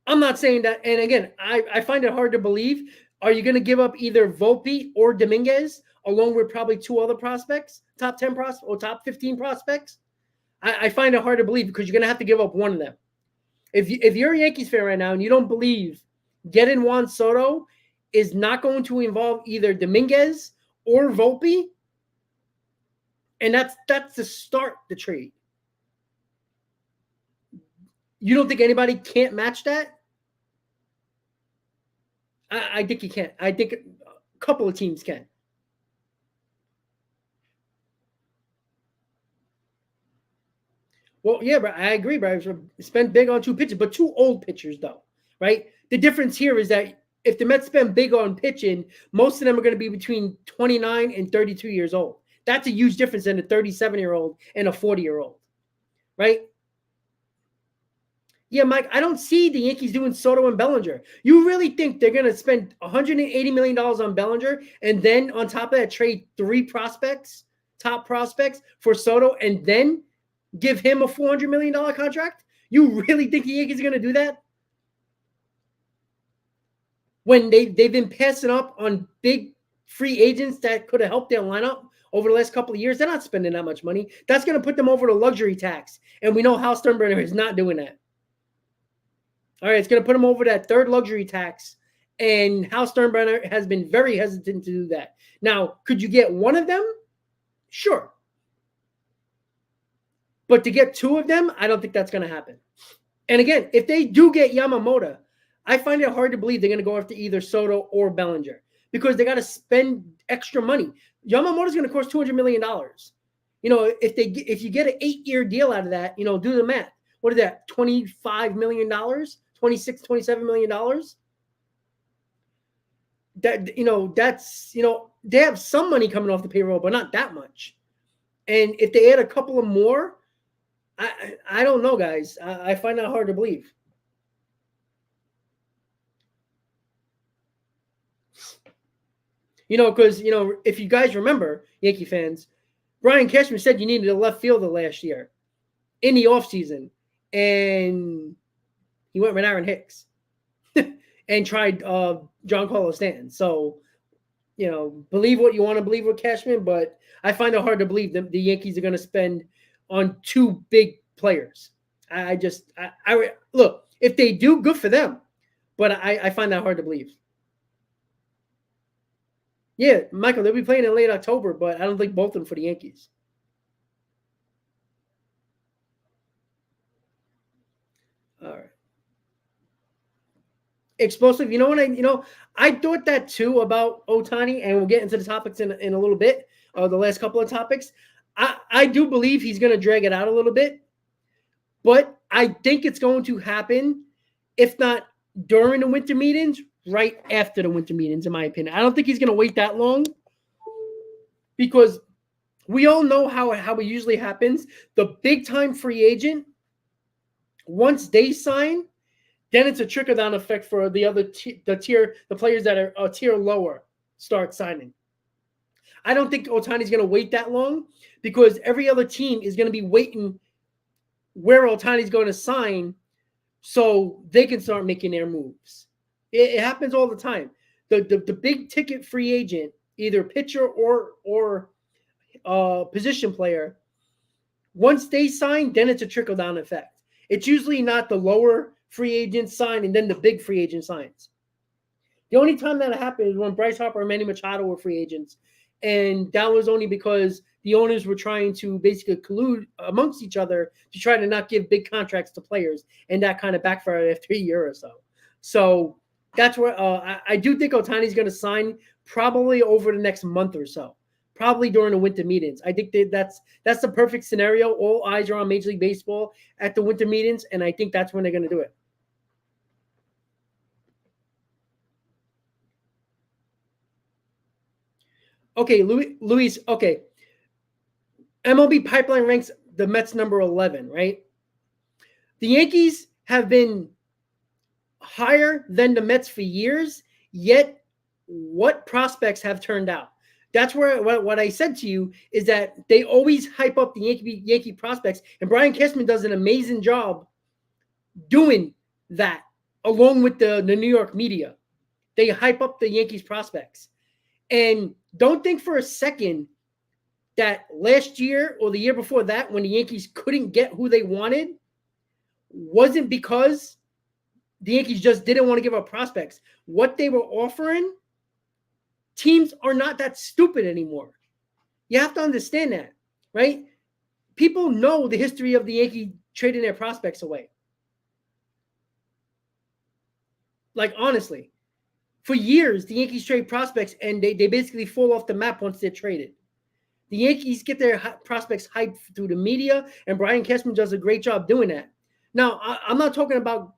I'm not saying that. And again, I find it hard to believe. Are you going to give up either Volpe or Dominguez, along with probably 2 other prospects, top 10 prospects or top 15 prospects? I find it hard to believe, because you're going to have to give up one of them. If you're a Yankees fan right now and you don't believe getting Juan Soto is not going to involve either Dominguez or Volpe, and that's to start the trade. You don't think anybody can't match that? I think you can. I think a couple of teams can. Well, yeah, but I agree, bro. Spend big on 2 pitchers, but 2 old pitchers, though, right? The difference here is that if the Mets spend big on pitching, most of them are going to be between 29 and 32 years old. That's a huge difference than a 37-year-old and a 40-year-old, right? Yeah, Mike, I don't see the Yankees doing Soto and Bellinger. You really think they're going to spend $180 million on Bellinger and then on top of that trade 3 prospects, top prospects for Soto, and then give him a $400 million contract? You really think the Yankees are going to do that? When they've been passing up on big free agents that could have helped their lineup over the last couple of years, they're not spending that much money. That's going to put them over the luxury tax. And we know Hal Sternberger is not doing that. All right, it's going to put them over that 3rd luxury tax. And Hal Sternberger has been very hesitant to do that. Now, could you get one of them? Sure. But to get 2 of them, I don't think that's going to happen. And again, if they do get Yamamoto, I find it hard to believe they're going to go after either Soto or Bellinger, because they got to spend extra money. Yamamoto's going to cost $200 million. If you get an 8-year deal out of that, do the math. What is that? $25 million, $26, $27 million. They have some money coming off the payroll, but not that much. And if they add a couple of more, I don't know, guys. I find that hard to believe. Because, if you guys remember, Yankee fans, Brian Cashman said you needed a left fielder last year in the offseason, and he went with Aaron Hicks and tried John Carlos Stanton. So, believe what you want to believe with Cashman, but I find it hard to believe the Yankees are going to spend on 2 big players. I look, if they do, good for them. But I find that hard to believe. Yeah, Michael, they'll be playing in late October, but I don't think both of them for the Yankees. All right. Explosive. You know what I thought that too about Ohtani, and we'll get into the topics in a little bit. The last couple of topics. I do believe he's going to drag it out a little bit, but I think it's going to happen, if not during the winter meetings, right after the winter meetings, in my opinion. I don't think he's going to wait that long, because we all know how it usually happens. The big-time free agent, once they sign, then it's a trickle-down effect for the other the players that are a tier lower start signing. I don't think Ohtani's going to wait that long, because every other team is going to be waiting where Ohtani's going to sign so they can start making their moves. It happens all the time. The big ticket free agent, either pitcher or position player, once they sign, then it's a trickle-down effect. It's usually not the lower free agent sign and then the big free agent signs. The only time that happened is when Bryce Harper and Manny Machado were free agents, and that was only because the owners were trying to basically collude amongst each other to try to not give big contracts to players, and that kind of backfired after a year or so. So that's where I do think Ohtani's going to sign probably over the next month or so, probably during the winter meetings. I think that's the perfect scenario. All eyes are on Major League Baseball at the winter meetings, and I think that's when they're going to do it. Okay, Luis. Okay, MLB Pipeline ranks the Mets number 11, right? The Yankees have been higher than the Mets for years, yet what prospects have turned out? That's where what I said to you is that they always hype up the Yankee prospects, and Brian Cashman does an amazing job doing that, along with the New York media. They hype up the Yankees prospects. And don't think for a second that last year or the year before that, when the Yankees couldn't get who they wanted, wasn't because the Yankees just didn't want to give up prospects. What they were offering, teams are not that stupid anymore. You have to understand that, right? People know the history of the Yankees trading their prospects away. Like, honestly, for years, the Yankees trade prospects, and they basically fall off the map once they're traded. The Yankees get their prospects hyped through the media, and Brian Cashman does a great job doing that. Now, I'm not talking about,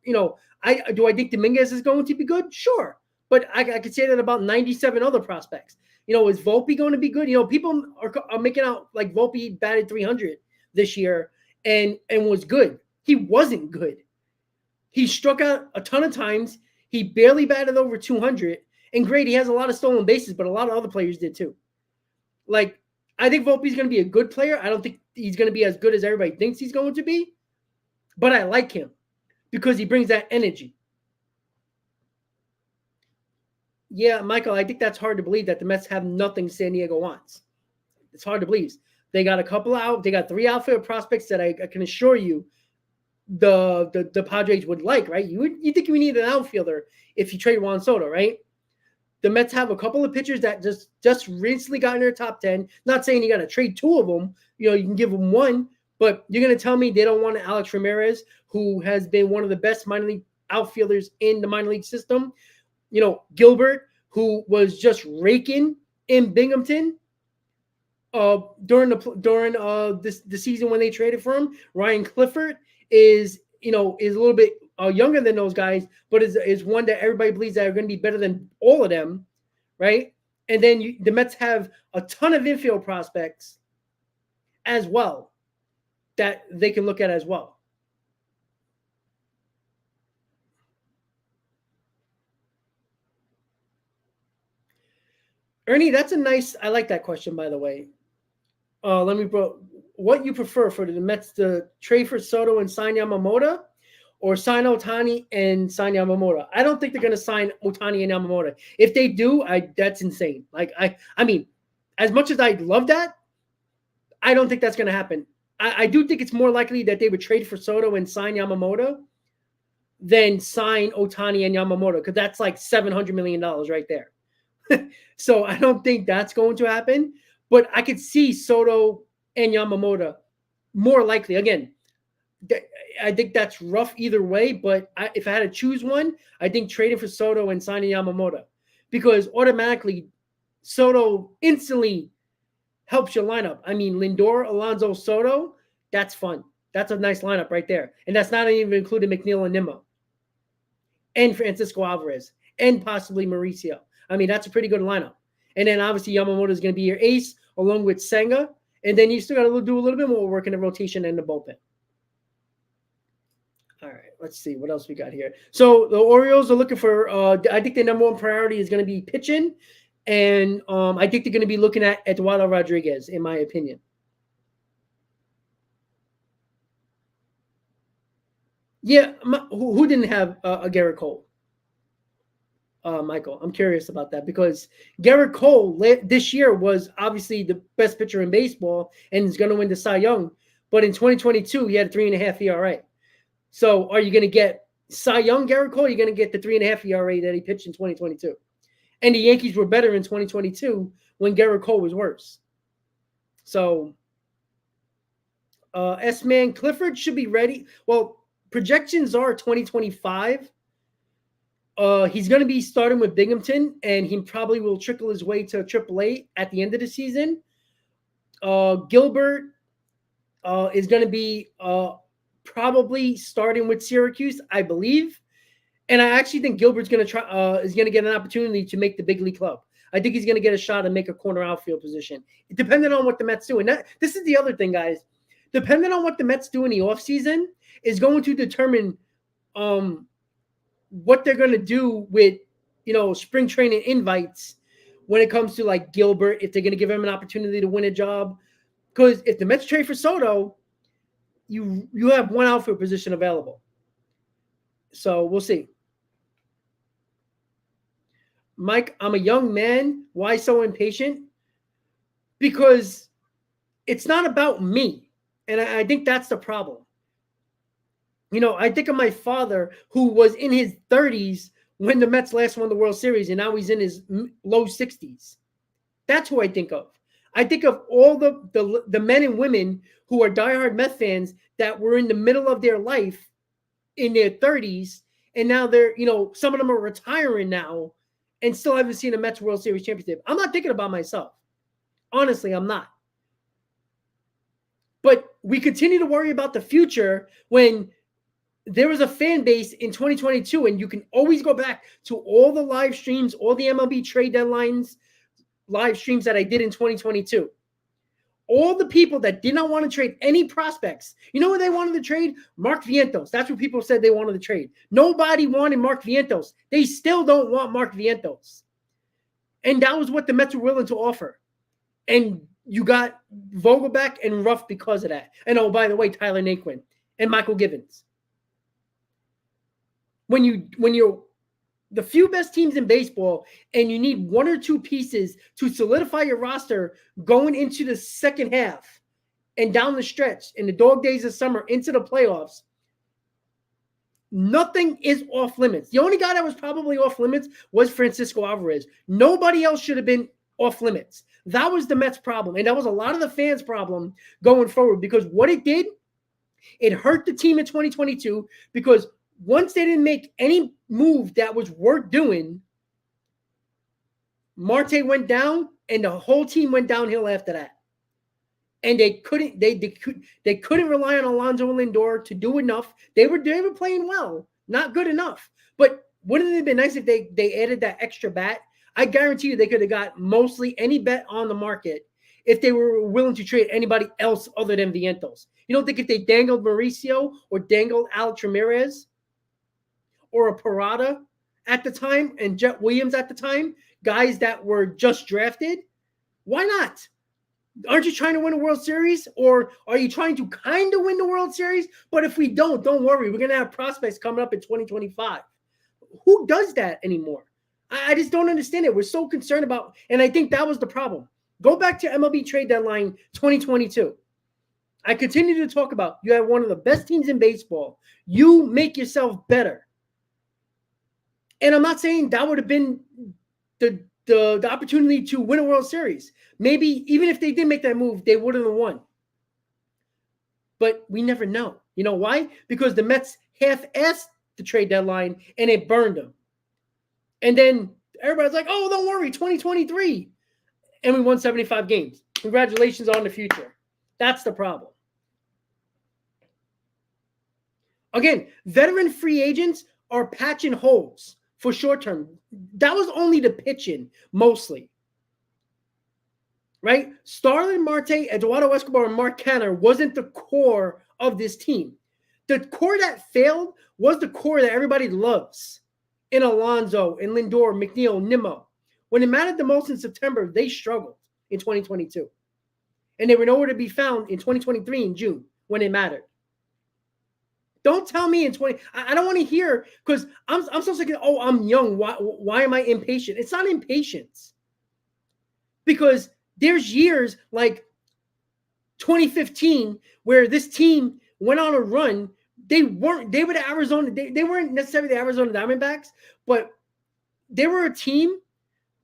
I think Dominguez is going to be good? Sure. But I could say that about 97 other prospects. Is Volpe going to be good? People are making out like Volpe batted 300 this year and was good. He wasn't good. He struck out a ton of times. He barely batted over 200. And great, he has a lot of stolen bases, but a lot of other players did too. Like, I think Volpe's going to be a good player. I don't think he's going to be as good as everybody thinks he's going to be. But I like him because he brings that energy. Yeah, Michael, I think that's hard to believe that the Mets have nothing San Diego wants. It's hard to believe. They got they got 3 outfield prospects that I can assure you the Padres would like, right? You think you need an outfielder if you trade Juan Soto, right? The Mets have a couple of pitchers that just recently got in their top 10. Not saying you got to trade 2 of them. You can give them 1, but you're going to tell me they don't want Alex Ramirez, who has been one of the best minor league outfielders in the minor league system. Gilbert, who was just raking in Binghamton during the season when they traded for him. Ryan Clifford is a little bit younger than those guys, but is one that everybody believes that are going to be better than all of them, right? And then the Mets have a ton of infield prospects as well that they can look at as well. Ernie, I like that question, by the way. What you prefer for the Mets to trade for Soto and sign Yamamoto, or sign Ohtani and sign Yamamoto? I don't think they're going to sign Ohtani and Yamamoto. If they do, that's insane. Like, I mean, as much as I'd love that, I don't think that's going to happen. I do think it's more likely that they would trade for Soto and sign Yamamoto than sign Ohtani and Yamamoto, because that's like $700 million right there. So I don't think that's going to happen. But I could see Soto and Yamamoto more likely. Again, I think that's rough either way. But if I had to choose one, I think trading for Soto and signing Yamamoto, because automatically Soto instantly helps your lineup. I mean, Lindor, Alonso, Soto, that's fun. That's a nice lineup right there. And that's not even including McNeil and Nimmo and Francisco Alvarez and possibly Mauricio. I mean, that's a pretty good lineup. And then obviously Yamamoto is going to be your ace along with Senga. And then you still got to do a little bit more work in the rotation and the bullpen. All right, let's see what else we got here. So the Orioles are looking for, I think their number one priority is going to be pitching. And I think they're going to be looking at Eduardo Rodriguez, in my opinion. Yeah, who didn't have a Garrett Cole? Michael, I'm curious about that, because Garrett Cole this year was obviously the best pitcher in baseball and is going to win the Cy Young. But in 2022, he had a 3.5 ERA. So are you going to get Cy Young Garrett Cole? Or are you going to get the 3.5 ERA that he pitched in 2022? And the Yankees were better in 2022 when Garrett Cole was worse. So S-Man Clifford should be ready. Well, projections are 2025. He's going to be starting with Binghamton, and he probably will trickle his way to AAA at the end of the season. Gilbert is going to be probably starting with Syracuse, I believe. And I actually think Gilbert's going to try is going to get an opportunity to make the big league club. I think he's going to get a shot and make a corner outfield position, depending on what the Mets do. And this is the other thing, guys. Depending on what the Mets do in the offseason is going to determine what they're going to do with, spring training invites when it comes to like Gilbert, if they're going to give him an opportunity to win a job. Because if the Mets trade for Soto, you have one outfield position available. So we'll see. Mike, I'm a young man. Why so impatient? Because it's not about me. And I think that's the problem. I think of my father, who was in his 30s when the Mets last won the World Series, and now he's in his low 60s. That's who I think of. I think of all the men and women who are diehard Mets fans that were in the middle of their life in their 30s, and now they're, some of them are retiring now and still haven't seen a Mets World Series championship. I'm not thinking about myself. Honestly, I'm not. But we continue to worry about the future when there was a fan base in 2022, and you can always go back to all the live streams, all the MLB trade deadlines, live streams that I did in 2022. All the people that did not want to trade any prospects. You know what they wanted to trade? Mark Vientos. That's what people said they wanted to trade. Nobody wanted Mark Vientos. They still don't want Mark Vientos. And that was what the Mets were willing to offer. And you got Vogelback and Ruff because of that. And oh, by the way, Tyler Naquin and Michael Givens. When you're the few best teams in baseball and you need one or two pieces to solidify your roster going into the second half and down the stretch in the dog days of summer into the playoffs, nothing is off limits. The only guy that was probably off limits was Francisco Alvarez. Nobody else should have been off limits. That was the Mets' problem, and that was a lot of the fans' problem going forward, because what it did, it hurt the team in 2022, because once they didn't make any move that was worth doing, Marte went down and the whole team went downhill after that. And they couldn't rely on Alonso and Lindor to do enough. They were playing well, not good enough. But wouldn't it have been nice if they added that extra bat? I guarantee you they could have got mostly any bet on the market if they were willing to trade anybody else other than Vientos. You don't think if they dangled Mauricio or dangled Alex Ramirez or a Parada at the time and Jet Williams at the time, guys that were just drafted, why not? Aren't you trying to win a World Series? Or are you trying to kind of win the World Series? But if we don't worry. We're going to have prospects coming up in 2025. Who does that anymore? I just don't understand it. We're so concerned about, and I think that was the problem. Go back to MLB trade deadline 2022. I continue to talk about you have one of the best teams in baseball. You make yourself better. And I'm not saying that would have been the opportunity to win a World Series. Maybe even if they did make that move, they wouldn't have won. But we never know. You know why? Because the Mets half-assed the trade deadline and it burned them. And then everybody's like, oh, don't worry, 2023. And we won 75 games. Congratulations on the future. That's the problem. Again, veteran free agents are patching holes for short term. That was only the pitching, mostly. Right? Starlin Marte, Eduardo Escobar, and Mark Canner wasn't the core of this team. The core that failed was the core that everybody loves. In Alonso, in Lindor, McNeil, Nimmo. When it mattered the most in September, they struggled in 2022. And they were nowhere to be found in 2023 in June when it mattered. Don't tell me in 20. I don't want to hear because I'm so sick of, oh, I'm young. Why am I impatient? It's not impatience. Because there's years like 2015 where this team went on a run. They were the Arizona. They weren't necessarily the Arizona Diamondbacks, but they were a team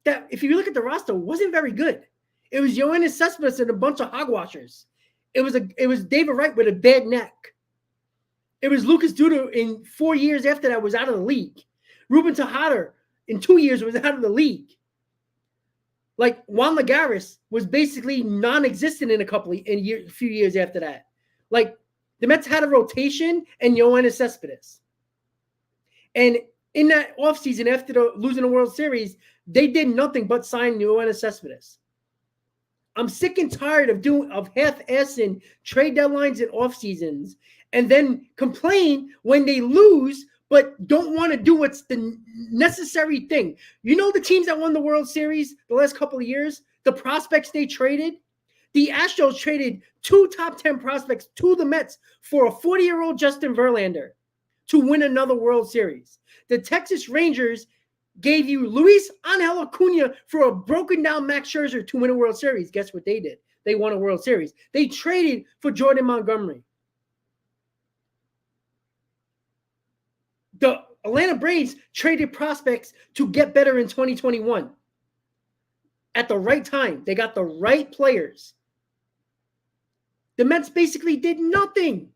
that, if you look at the roster, wasn't very good. It was Yoenis Cespedes and a bunch of hogwashers. It was David Wright with a bad neck. It was Lucas Duda in 4 years after that was out of the league. Ruben Tejada in 2 years was out of the league. Like Juan Lagares was basically non-existent in a few years after that. Like the Mets had a rotation and Yoenis Cespedes. And in that offseason, after losing the World Series, they did nothing but sign Yoenis Cespedes. I'm sick and tired of half-assing trade deadlines and off seasons and then complain when they lose but don't want to do what's the necessary thing. You know the teams that won the World Series the last couple of years, the prospects they traded? The Astros traded 2 top 10 prospects to the Mets for a 40-year-old Justin Verlander to win another World Series. The Texas Rangers gave you Luis Angel Acuna for a broken-down Max Scherzer to win a World Series. Guess what they did? They won a World Series. They traded for Jordan Montgomery. The Atlanta Braves traded prospects to get better in 2021. At the right time. They got the right players. The Mets basically did nothing.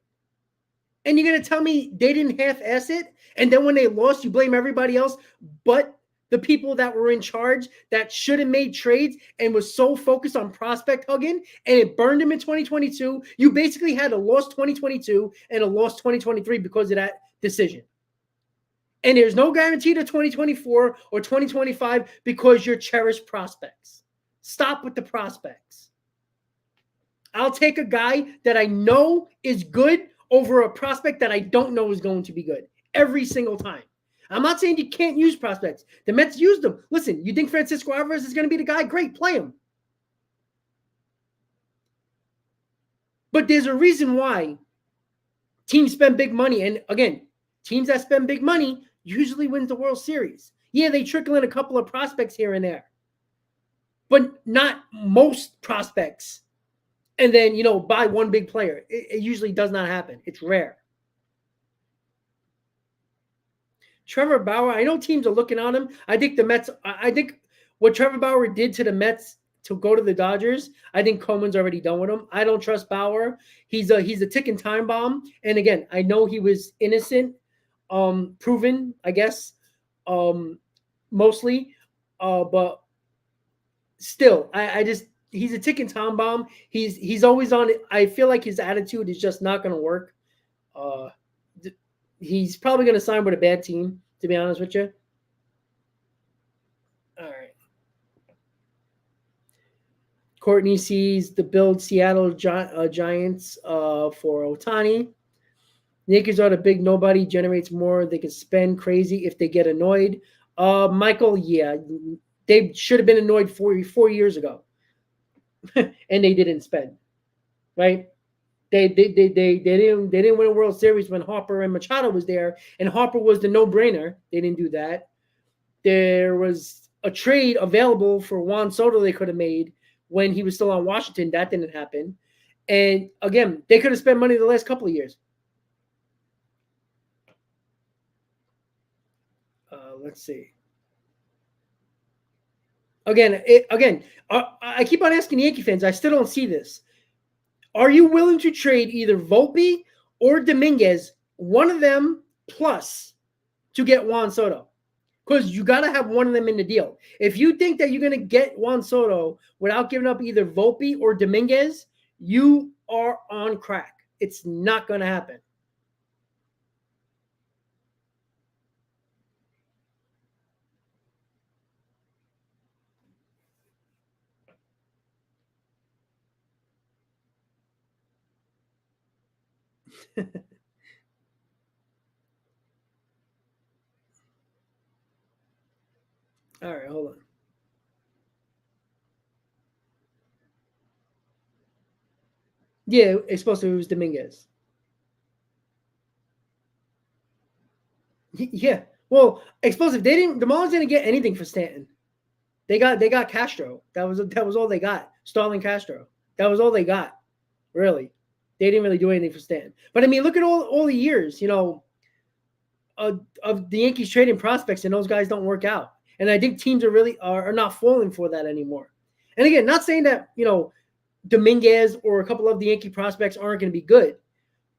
And you're going to tell me they didn't half-ass it? And then when they lost, you blame everybody else but the people that were in charge that should have made trades and was so focused on prospect hugging, and it burned them in 2022. You basically had a lost 2022 and a lost 2023 because of that decision. And there's no guarantee to 2024 or 2025 because you're cherished prospects. Stop with the prospects. I'll take a guy that I know is good over a prospect that I don't know is going to be good every single time. I'm not saying you can't use prospects. The Mets used them. Listen, you think Francisco Alvarez is going to be the guy? Great, play him. But there's a reason why teams spend big money. And again, teams that spend big money usually wins the World Series. Yeah, they trickle in a couple of prospects here and there, but not most prospects. And then, buy one big player. It usually does not happen. It's rare. Trevor Bauer, I know teams are looking on him. I think what Trevor Bauer did to the Mets to go to the Dodgers, I think Coleman's already done with him. I don't trust Bauer. He's a ticking time bomb. And again, I know he was innocent, proven, I guess, mostly. But still, he's a ticking time bomb. He's always on it. I feel like his attitude is just not going to work. He's probably going to sign with a bad team, to be honest with you. All right. Courtney sees the build Seattle Giants for Ohtani. Yankees are the big nobody, generates more. They can spend crazy if they get annoyed. Michael, yeah, they should have been annoyed 4 years ago. And they didn't spend, right? They didn't win a World Series when Harper and Machado was there, and Harper was the no-brainer. They didn't do that. There was a trade available for Juan Soto they could have made when he was still on Washington. That didn't happen. And again, they could have spent money the last couple of years. Let's see. Again, I keep on asking the Yankee fans. I still don't see this. Are you willing to trade either Volpe or Dominguez, one of them plus, to get Juan Soto? Because you got to have one of them in the deal. If you think that you're going to get Juan Soto without giving up either Volpe or Dominguez, you are on crack. It's not going to happen. All right, hold on. Yeah, it's supposed to be Dominguez. Yeah. Well, explosive. The Marlins didn't get anything for Stanton. They got Castro. That was all they got. Starling Castro. That was all they got. Really. They didn't really do anything for Stanton. But I mean, look at all the years, of the Yankees trading prospects, and those guys don't work out. And I think teams are not falling for that anymore. And again, not saying that, Dominguez or a couple of the Yankee prospects aren't going to be good,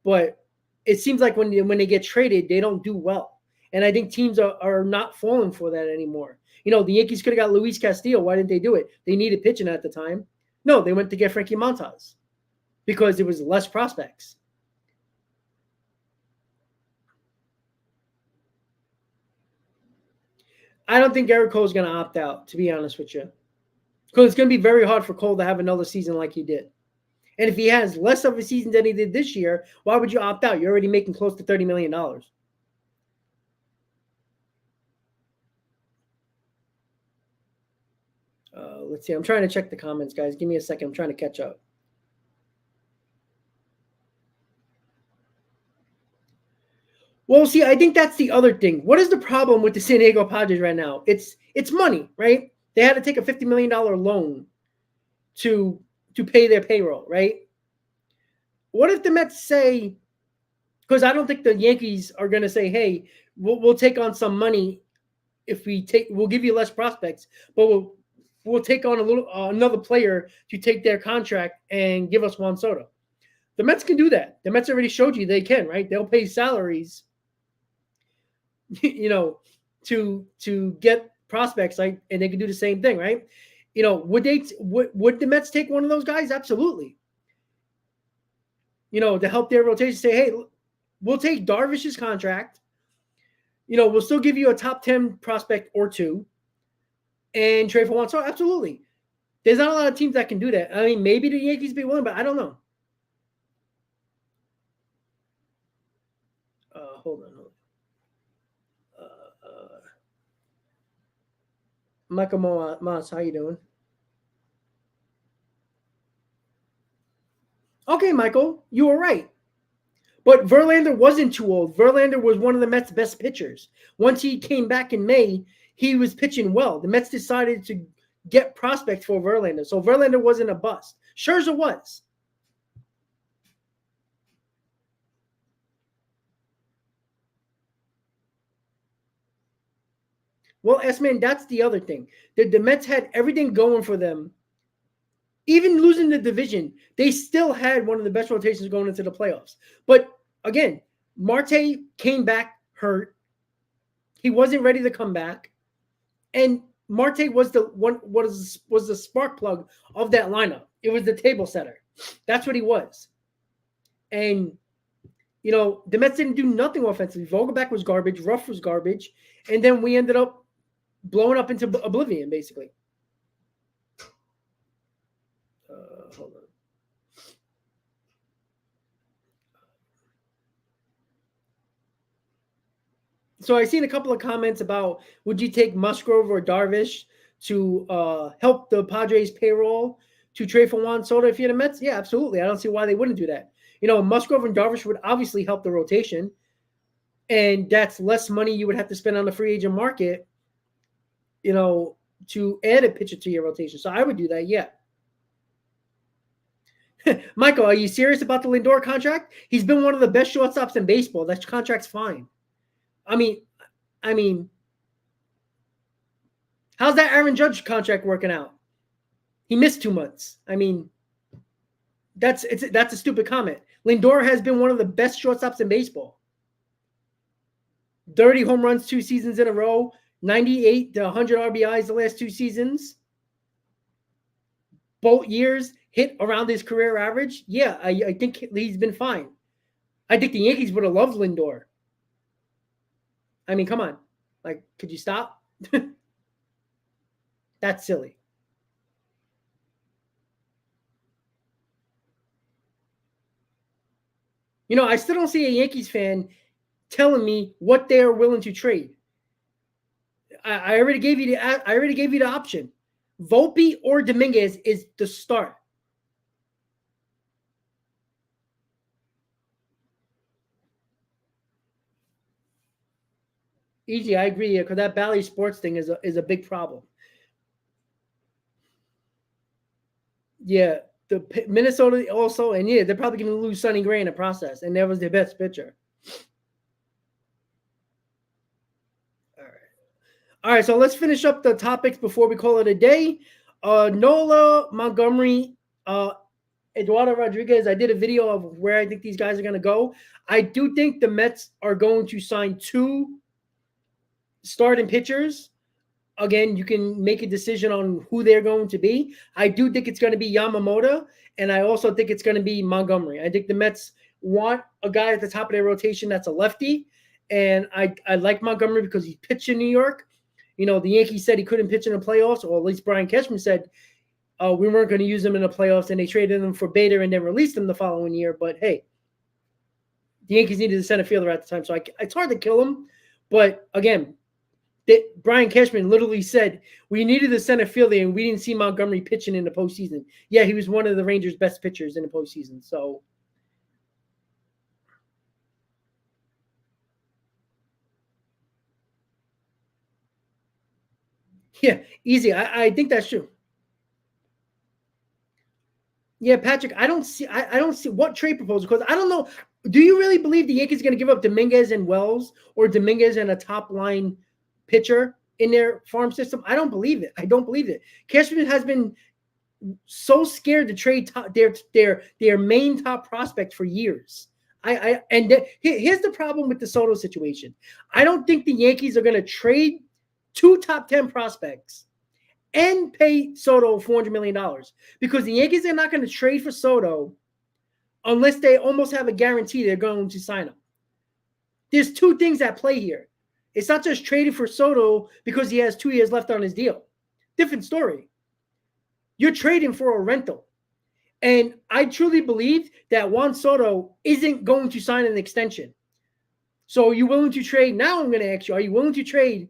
but it seems like when they get traded, they don't do well. And I think teams are not falling for that anymore. The Yankees could have got Luis Castillo. Why didn't they do it? They needed pitching at the time. No, they went to get Frankie Montas because there was less prospects. I don't think Garrett Cole is going to opt out, to be honest with you. Because it's going to be very hard for Cole to have another season like he did. And if he has less of a season than he did this year, why would you opt out? You're already making close to $30 million. Let's see. I'm trying to check the comments, guys. Give me a second. I'm trying to catch up. Well, see, I think that's the other thing. What is the problem with the San Diego Padres right now? It's money, right? They had to take a $50 million loan to pay their payroll, right? What if the Mets say, because I don't think the Yankees are going to say, hey, we'll take on some money if we'll give you less prospects, but we'll take on another player to take their contract and give us Juan Soto. The Mets can do that. The Mets already showed you they can, right? They'll pay salaries, to get prospects, and they can do the same thing, right? Would the Mets take one of those guys? Absolutely. To help their rotation, say, hey, we'll take Darvish's contract. We'll still give you a top 10 prospect or two and trade for Juan Soto. Absolutely. There's not a lot of teams that can do that. I mean, maybe the Yankees be willing, but I don't know. Hold on. Michael Moss, how you doing? Okay, Michael, you were right. But Verlander wasn't too old. Verlander was one of the Mets' best pitchers. Once he came back in May, he was pitching well. The Mets decided to get prospects for Verlander. So Verlander wasn't a bust. Scherzer was. Well, S-Man, that's the other thing. The Mets had everything going for them. Even losing the division, they still had one of the best rotations going into the playoffs. But again, Marte came back hurt. He wasn't ready to come back. And Marte was the spark plug of that lineup. It was the table setter. That's what he was. And the Mets didn't do nothing offensively. Vogelback was garbage. Ruff was garbage. And then we ended up blowing up into oblivion, basically. Hold on. So I've seen a couple of comments about, would you take Musgrove or Darvish to help the Padres payroll to trade for Juan Soto if you're the Mets? Yeah, absolutely. I don't see why they wouldn't do that. Musgrove and Darvish would obviously help the rotation, and that's less money you would have to spend on the free agent market, to add a pitcher to your rotation. So I would do that, yeah. Michael, are you serious about the Lindor contract? He's been one of the best shortstops in baseball. That contract's fine. I mean, how's that Aaron Judge contract working out? He missed 2 months. I mean, that's a stupid comment. Lindor has been one of the best shortstops in baseball. 30 home runs 2 seasons in a row, 98 to 100 RBIs the last 2 seasons. Both years hit around his career average. Yeah, I think he's been fine. I think the Yankees would have loved Lindor. I mean, come on. Like, could you stop? That's silly. You know, I still don't see a Yankees fan telling me what they are willing to trade. I already gave you the option. Volpe or Dominguez is the start. Easy, I agree, because that Bally Sports thing is a big problem. Yeah, the Minnesota also, and yeah, they're probably going to lose Sonny Gray in the process, and that was their best pitcher. All right, so let's finish up the topics before we call it a day. Nola, Montgomery, Eduardo Rodriguez. I did a video of where I think these guys are going to go. I do think the Mets are going to sign 2 starting pitchers. Again, you can make a decision on who they're going to be. I do think it's going to be Yamamoto, and I also think it's going to be Montgomery. I think the Mets want a guy at the top of their rotation that's a lefty, and I like Montgomery because he pitched in New York. You know, the Yankees said he couldn't pitch in the playoffs, or at least Brian Cashman said we weren't going to use him in the playoffs, and they traded him for Bader and then released him the following year. But hey, the Yankees needed a center fielder at the time, so it's hard to kill him. But again, Brian Cashman literally said we needed a center fielder, and we didn't see Montgomery pitching in the postseason. Yeah, he was one of the Rangers' best pitchers in the postseason. So, yeah, easy. I think that's true. Yeah, Patrick, I don't see what trade proposal, because I don't know. Do you really believe the Yankees are going to give up Dominguez and Wells, or Dominguez and a top line pitcher in their farm system? I don't believe it. I don't believe it. Cashman has been so scared to trade their main top prospect for years. Here's the problem with the Soto situation. I don't think the Yankees are going to trade 2 top 10 prospects and pay Soto $400 million, because the Yankees are not going to trade for Soto unless they almost have a guarantee they're going to sign him. There's 2 things at play here. It's not just trading for Soto because he has 2 years left on his deal. Different story. You're trading for a rental. And I truly believe that Juan Soto isn't going to sign an extension. So are you willing to trade? Now I'm going to ask you, are you willing to trade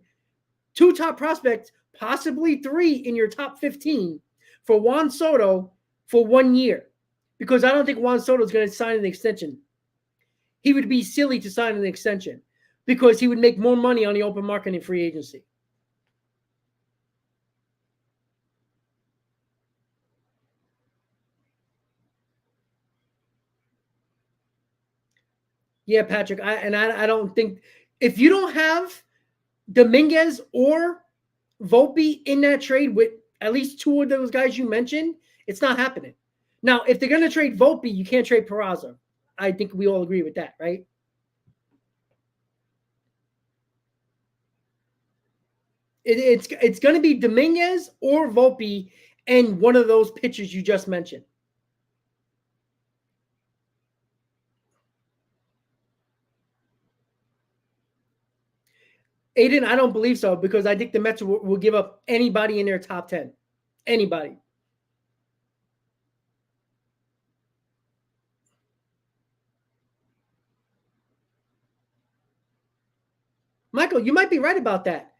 2 top prospects, possibly 3 in your top 15, for Juan Soto for 1 year? Because I don't think Juan Soto is going to sign an extension. He would be silly to sign an extension because he would make more money on the open market in free agency. Yeah, Patrick, I don't think, if you don't have Dominguez or Volpe in that trade with at least 2 of those guys you mentioned, it's not happening. Now, if they're going to trade Volpe, you can't trade Peraza. I think we all agree with that, right? It's going to be Dominguez or Volpe and one of those pitchers you just mentioned. Aiden, I don't believe so, because I think the Mets will give up anybody in their top 10. Anybody. Michael, you might be right about that.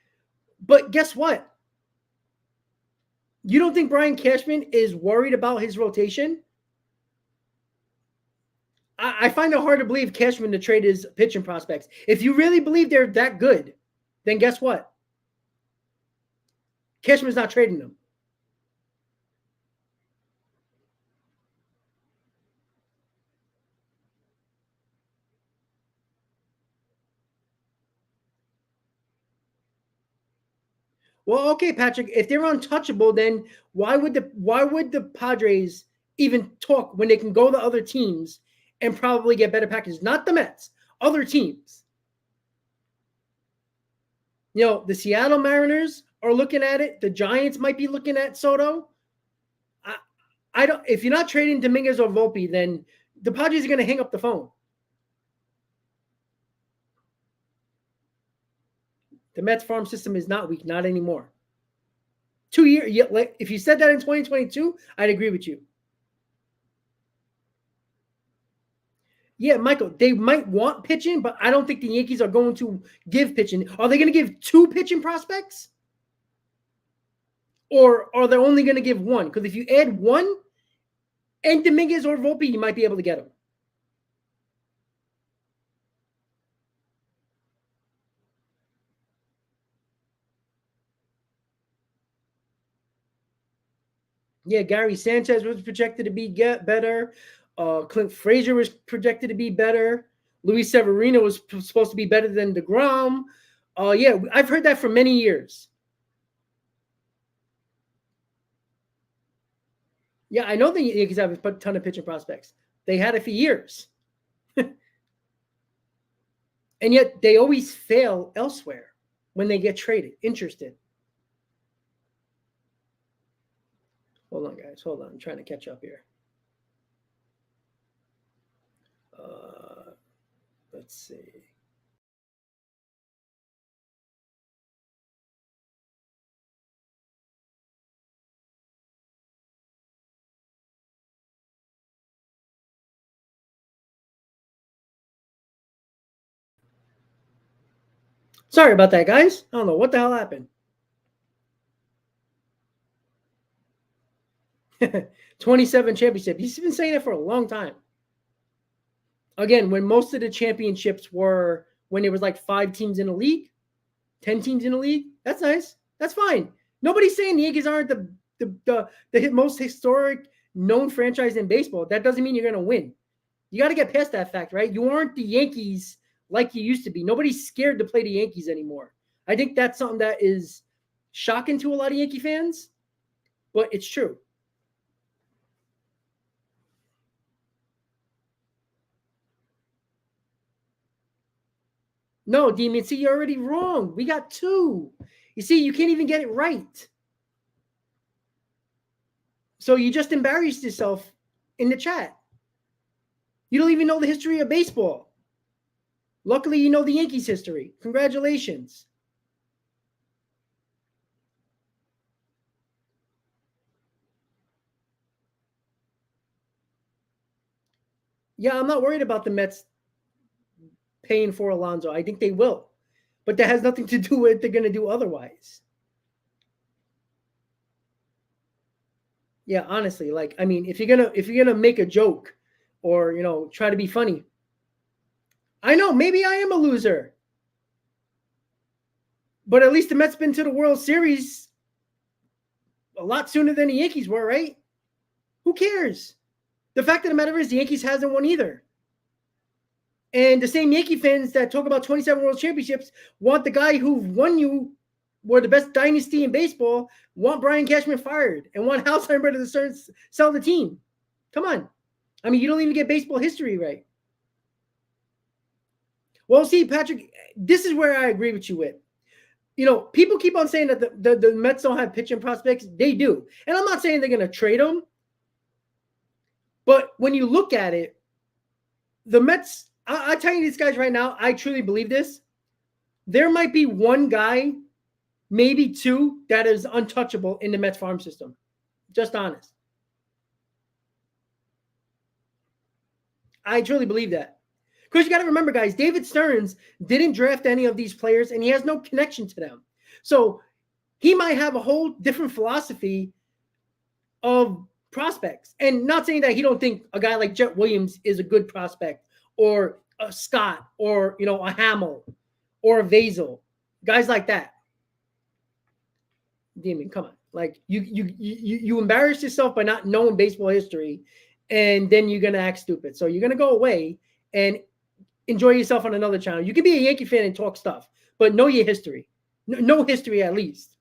But guess what? You don't think Brian Cashman is worried about his rotation? I find it hard to believe Cashman to trade his pitching prospects. If you really believe they're that good, then guess what? Cashman's not trading them. Well, okay, Patrick, if they're untouchable, then why would the Padres even talk when they can go to other teams and probably get better packages? Not the Mets, other teams. The Seattle Mariners are looking at it. The Giants might be looking at Soto. I don't. If you're not trading Dominguez or Volpe, then the Padres are going to hang up the phone. The Mets farm system is not weak, not anymore. 2 years. If you said that in 2022, I'd agree with you. Yeah, Michael, they might want pitching, but I don't think the Yankees are going to give pitching. Are they going to give 2 pitching prospects? Or are they only going to give 1? Because if you add 1 and Dominguez or Volpe, you might be able to get them. Yeah, Gary Sanchez was projected to be better. Clint Frazier was projected to be better. Luis Severino was supposed to be better than DeGrom. Yeah, I've heard that for many years. Yeah, I know the Yankees have a ton of pitching prospects. They had it for years. And yet they always fail elsewhere when they get traded, interested. Hold on, guys. Hold on. I'm trying to catch up here. Let's see. Sorry about that, guys. I don't know what the hell happened. 27 championships. He's been saying it for a long time. Again, when most of the championships were when there was like 5 teams in the league, 10 teams in the league, that's nice. That's fine. Nobody's saying the Yankees aren't the most historic known franchise in baseball. That doesn't mean you're going to win. You got to get past that fact, right? You aren't the Yankees like you used to be. Nobody's scared to play the Yankees anymore. I think that's something that is shocking to a lot of Yankee fans, but it's true. No, Demon, see, you're already wrong. We got 2. You see, you can't even get it right. So you just embarrassed yourself in the chat. You don't even know the history of baseball. Luckily, you know the Yankees history. Congratulations. Yeah, I'm not worried about the Mets paying for Alonso. I think they will. But that has nothing to do with what they're going to do otherwise. Yeah, honestly, like, I mean, if you're gonna make a joke or try to be funny, I know maybe I am a loser, but at least the Mets been to the World Series a lot sooner than the Yankees were, right? Who cares? The fact of the matter is the Yankees hasn't won either. And the same Yankee fans that talk about 27 World Championships want the guy who won you were the best dynasty in baseball, want Brian Cashman fired, and want Hal Steinbrenner to sell the team. Come on. I mean, you don't even get baseball history right. Well, see, Patrick, this is where I agree with you with. People keep on saying that the Mets don't have pitching prospects. They do. And I'm not saying they're going to trade them. But when you look at it, the Mets, I tell you these guys right now, I truly believe this. There might be 1 guy, maybe 2, that is untouchable in the Mets farm system. Just honest. I truly believe that. Because you got to remember, guys, David Stearns didn't draft any of these players, and he has no connection to them. So he might have a whole different philosophy of prospects. And not saying that he don't think a guy like Jet Williams is a good prospect, or a Scott, or a Hamill, or a Vazel, guys like that. Demon, come on. Like you embarrass yourself by not knowing baseball history, and then you're gonna act stupid. So you're gonna go away and enjoy yourself on another channel. You can be a Yankee fan and talk stuff, but know your history. No history at least.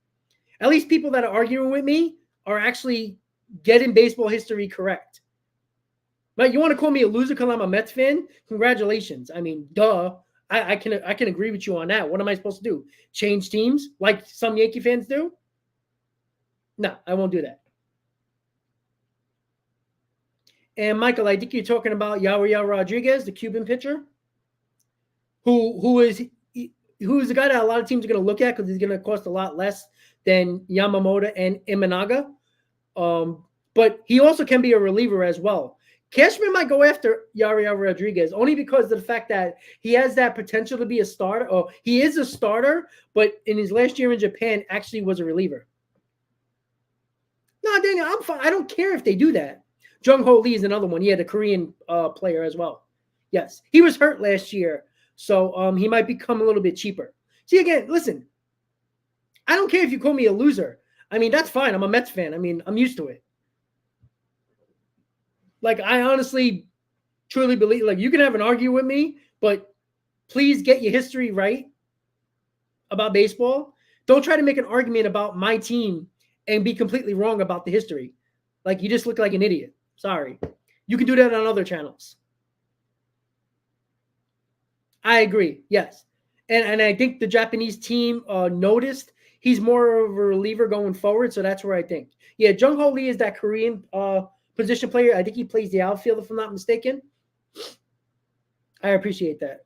At least people that are arguing with me are actually getting baseball history correct. But you want to call me a loser because I'm a Mets fan? Congratulations. I mean, duh. I can agree with you on that. What am I supposed to do? Change teams like some Yankee fans do? No, I won't do that. And Michael, I think you're talking about Yariel Rodriguez, the Cuban pitcher, who's the guy that a lot of teams are going to look at because he's going to cost a lot less than Yamamoto and Imanaga. But he also can be a reliever as well. Cashman might go after Yariel Rodriguez only because of the fact that he has that potential to be a starter. Or he is a starter, but in his last year in Japan, actually was a reliever. No, Daniel, I'm fine. I don't care if they do that. Jung-Ho Lee is another one. He had a Korean player as well. Yes, he was hurt last year, so he might become a little bit cheaper. See, again, listen, I don't care if you call me a loser. I mean, that's fine. I'm a Mets fan. I mean, I'm used to it. Like, I honestly, truly believe, like, you can have an argument with me, but please get your history right about baseball. Don't try to make an argument about my team and be completely wrong about the history. Like, you just look like an idiot. Sorry. You can do that on other channels. I agree. Yes. And I think the Japanese team noticed he's more of a reliever going forward. So that's where I think. Yeah, Jung-Ho Lee is that Korean position player. I think he plays the outfield, if I'm not mistaken. I appreciate that.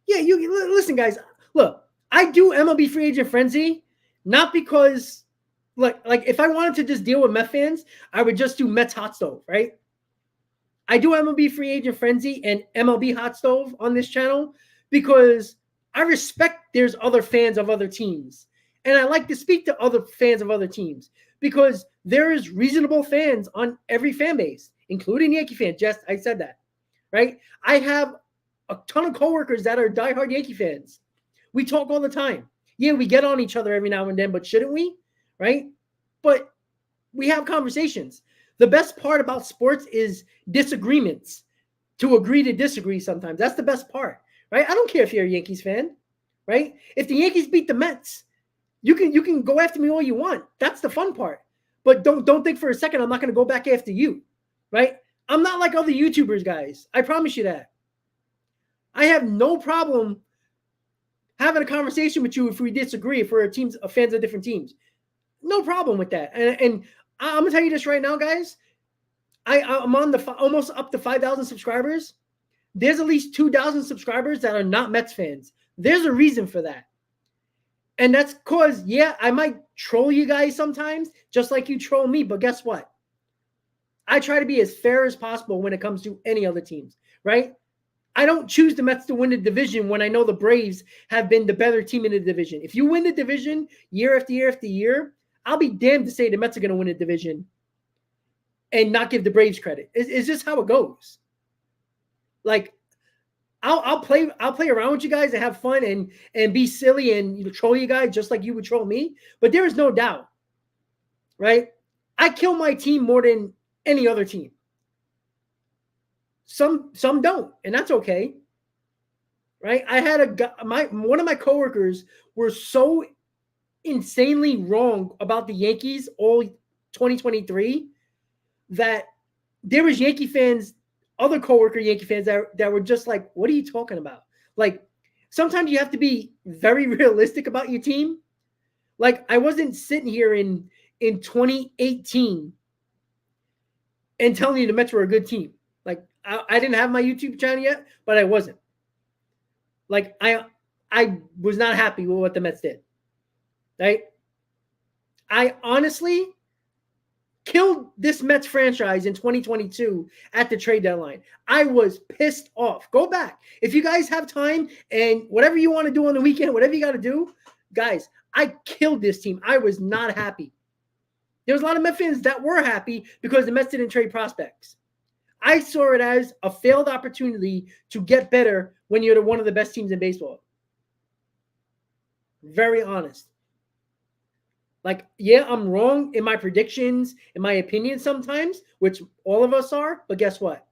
Yeah, you listen, guys. Look, I do MLB Free Agent Frenzy, not because like if I wanted to just deal with Mets fans, I would just do Mets Hot Stove, right? I do MLB Free Agent Frenzy and MLB Hot Stove on this channel because I respect there's other fans of other teams. And I like to speak to other fans of other teams because there is reasonable fans on every fan base, including Yankee fans. Just I said that, right? I have a ton of coworkers that are diehard Yankee fans. We talk all the time. Yeah, we get on each other every now and then, but shouldn't we? Right? But we have conversations. The best part about sports is disagreements, to agree to disagree sometimes. That's the best part, right? I don't care if you're a Yankees fan, right? If the Yankees beat the Mets, you can go after me all you want. That's the fun part. But don't think for a second I'm not going to go back after you, right? I'm not like other YouTubers, guys. I promise you that. I have no problem having a conversation with you if we disagree, if we're fans of different teams. No problem with that. And I'm gonna tell you this right now, guys. I'm on almost up to 5,000 subscribers. There's at least 2,000 subscribers that are not Mets fans. There's a reason for that. And that's because, yeah, I might troll you guys sometimes, just like you troll me. But guess what? I try to be as fair as possible when it comes to any other teams, right? I don't choose the Mets to win the division when I know the Braves have been the better team in the division. If you win the division year after year after year, I'll be damned to say the Mets are going to win the division and not give the Braves credit. It's just how it goes. Like, I'll play around with you guys and have fun and be silly and troll you guys just like you would troll me. But there is no doubt, right? I kill my team more than any other team. Some don't, and that's okay, right? I had one of my coworkers were so insanely wrong about the Yankees all 2023 that there was Yankee fans, other coworker Yankee fans that were just like, what are you talking about? Like, sometimes you have to be very realistic about your team. Like, I wasn't sitting here in 2018 and telling you the Mets were a good team. Like, I didn't have my YouTube channel yet, but I wasn't. Like, I was not happy with what the Mets did. Right? I honestly killed this Mets franchise in 2022 at the trade deadline. I was pissed off. Go back. If you guys have time and whatever you want to do on the weekend, whatever you got to do, guys, I killed this team. I was not happy. There was a lot of Mets fans that were happy because the Mets didn't trade prospects. I saw it as a failed opportunity to get better when you're one of the best teams in baseball. Very honest. Like, yeah, I'm wrong in my predictions, in my opinion sometimes, which all of us are, but guess what?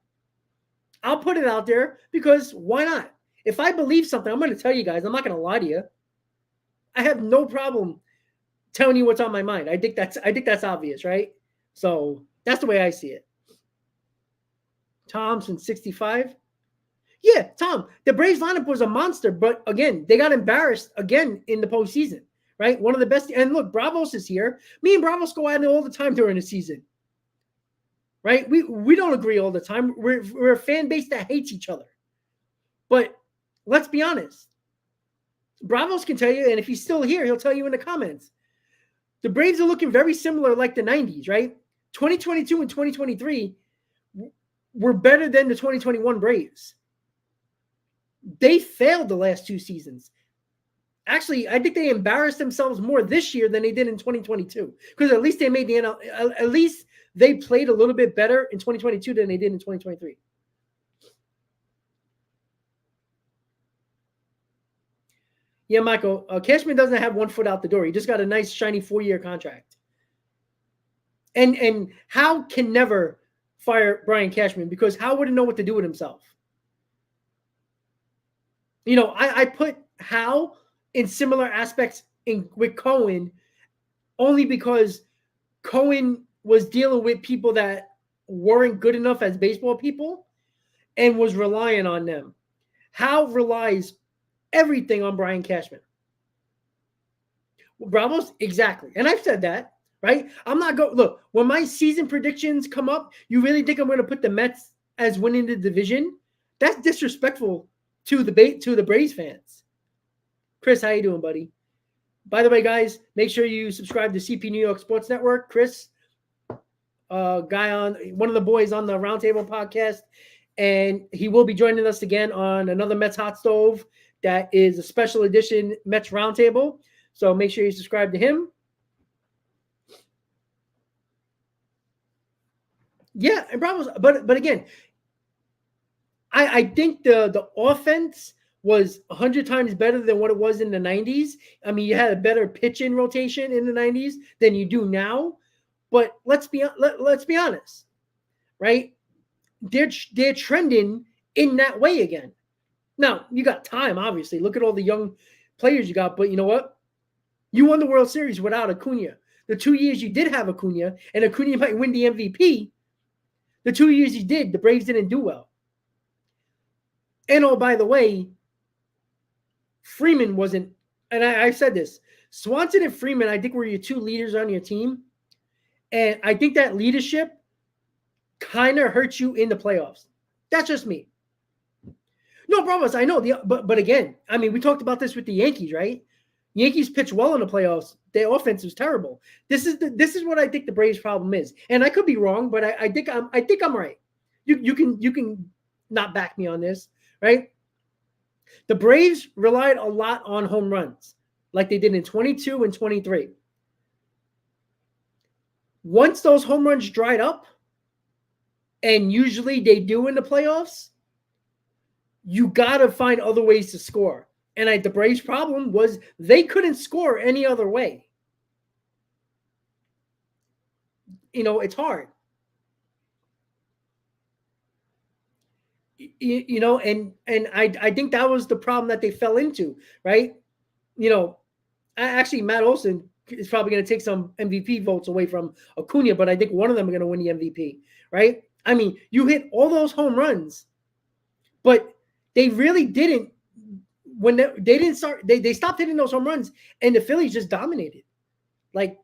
I'll put it out there because why not? If I believe something, I'm going to tell you guys. I'm not going to lie to you. I have no problem telling you what's on my mind. I think that's obvious, right? So that's the way I see it. Thompson 65. Yeah, Tom, the Braves lineup was a monster, but again, they got embarrassed again in the postseason, right? One of the best. And look, Bravos is here. Me and Bravos go at it all the time during the season, right? We don't agree all the time. We're a fan base that hates each other. But let's be honest. Bravos can tell you, and if he's still here, he'll tell you in the comments. The Braves are looking very similar like the 90s, right? 2022 and 2023 were better than the 2021 Braves. They failed the last two seasons. Actually, I think they embarrassed themselves more this year than they did in 2022 because at least they made the NL. At least they played a little bit better in 2022 than they did in 2023. Yeah, Michael, Cashman doesn't have 1 foot out the door. He just got a nice, shiny 4-year contract. And Howe can never fire Brian Cashman because Howe wouldn't know what to do with himself. You know, I put Howe in similar aspects with Cohen only because Cohen was dealing with people that weren't good enough as baseball people and was relying on them. Howe relies everything on Brian Cashman. Bravos, exactly. And I've said that, right? I'm not going. Look, when my season predictions come up, you really think I'm going to put the Mets as winning the division? That's disrespectful to the Braves fans. Chris, how you doing, buddy? By the way, guys, make sure you subscribe to CP New York Sports Network. Chris, guy on one of the boys on the Roundtable podcast, and he will be joining us again on another Mets Hot Stove that is a special edition Mets Roundtable. So make sure you subscribe to him. Yeah, and Bravos, but again, I think the offense was 100 times better than what it was in the 90s. I mean, you had a better pitch-in rotation in the 90s than you do now. But let's be honest, right? They're trending in that way again. Now, you got time, obviously. Look at all the young players you got. But you know what? You won the World Series without Acuna. The 2 years you did have Acuna, and Acuna might win the MVP, the 2 years you did, the Braves didn't do well. And oh, by the way, Freeman wasn't, and I said this, Swanson and Freeman, I think were your two leaders on your team. And I think that leadership kind of hurts you in the playoffs. That's just me. No problems. I know. But again, I mean, we talked about this with the Yankees, right? Yankees pitched well in the playoffs. Their offense was terrible. This is what I think the Braves' problem is. And I could be wrong, but I think I'm right. You can not back me on this, right? The Braves relied a lot on home runs, like they did in 22 and 23. Once those home runs dried up, and usually they do in the playoffs, you got to find other ways to score. And the Braves' problem was they couldn't score any other way. You know, it's hard. You know, and I think that was the problem that they fell into, right? You know, actually, Matt Olson is probably going to take some MVP votes away from Acuna, but I think one of them are going to win the MVP, right? I mean, you hit all those home runs, but they really didn't. When they didn't start, they stopped hitting those home runs, and the Phillies just dominated. Like,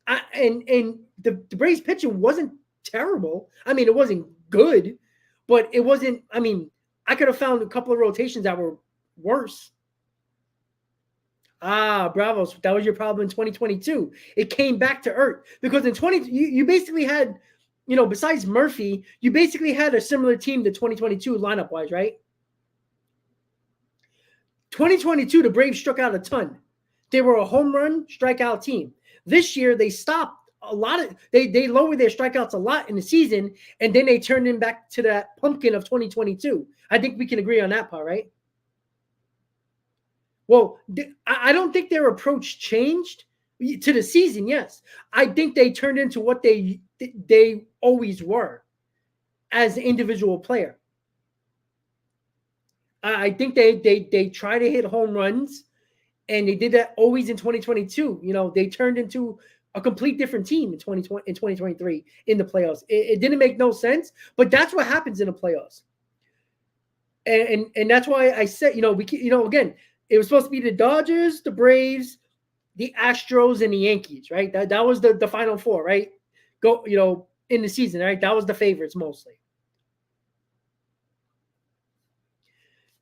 and the Braves pitching wasn't terrible. I mean, it wasn't good, but it wasn't. I mean, I could have found a couple of rotations that were worse. Bravos. That was your problem in 2022. It came back to earth because in 20, you basically had, you know, besides Murphy, you basically had a similar team to 2022 lineup wise, right? 2022, the Braves struck out a ton. They were a home run strikeout team. This year, they stopped a lot of they lowered their strikeouts a lot in the season, and then they turned them back to that pumpkin of 2022. I think we can agree on that part, right? Well, I don't think their approach changed to the season. Yes, I think they turned into what they always were as an individual player. I think they try to hit home runs, And they did that always in 2022. They turned into a complete different team in 2023 in the playoffs. It didn't make no sense, but that's what happens in the playoffs. And that's why I said, again, it was supposed to be the Dodgers, the Braves, the Astros, and the Yankees, right? That was the final four, right? Go, in the season, right? That was the favorites mostly.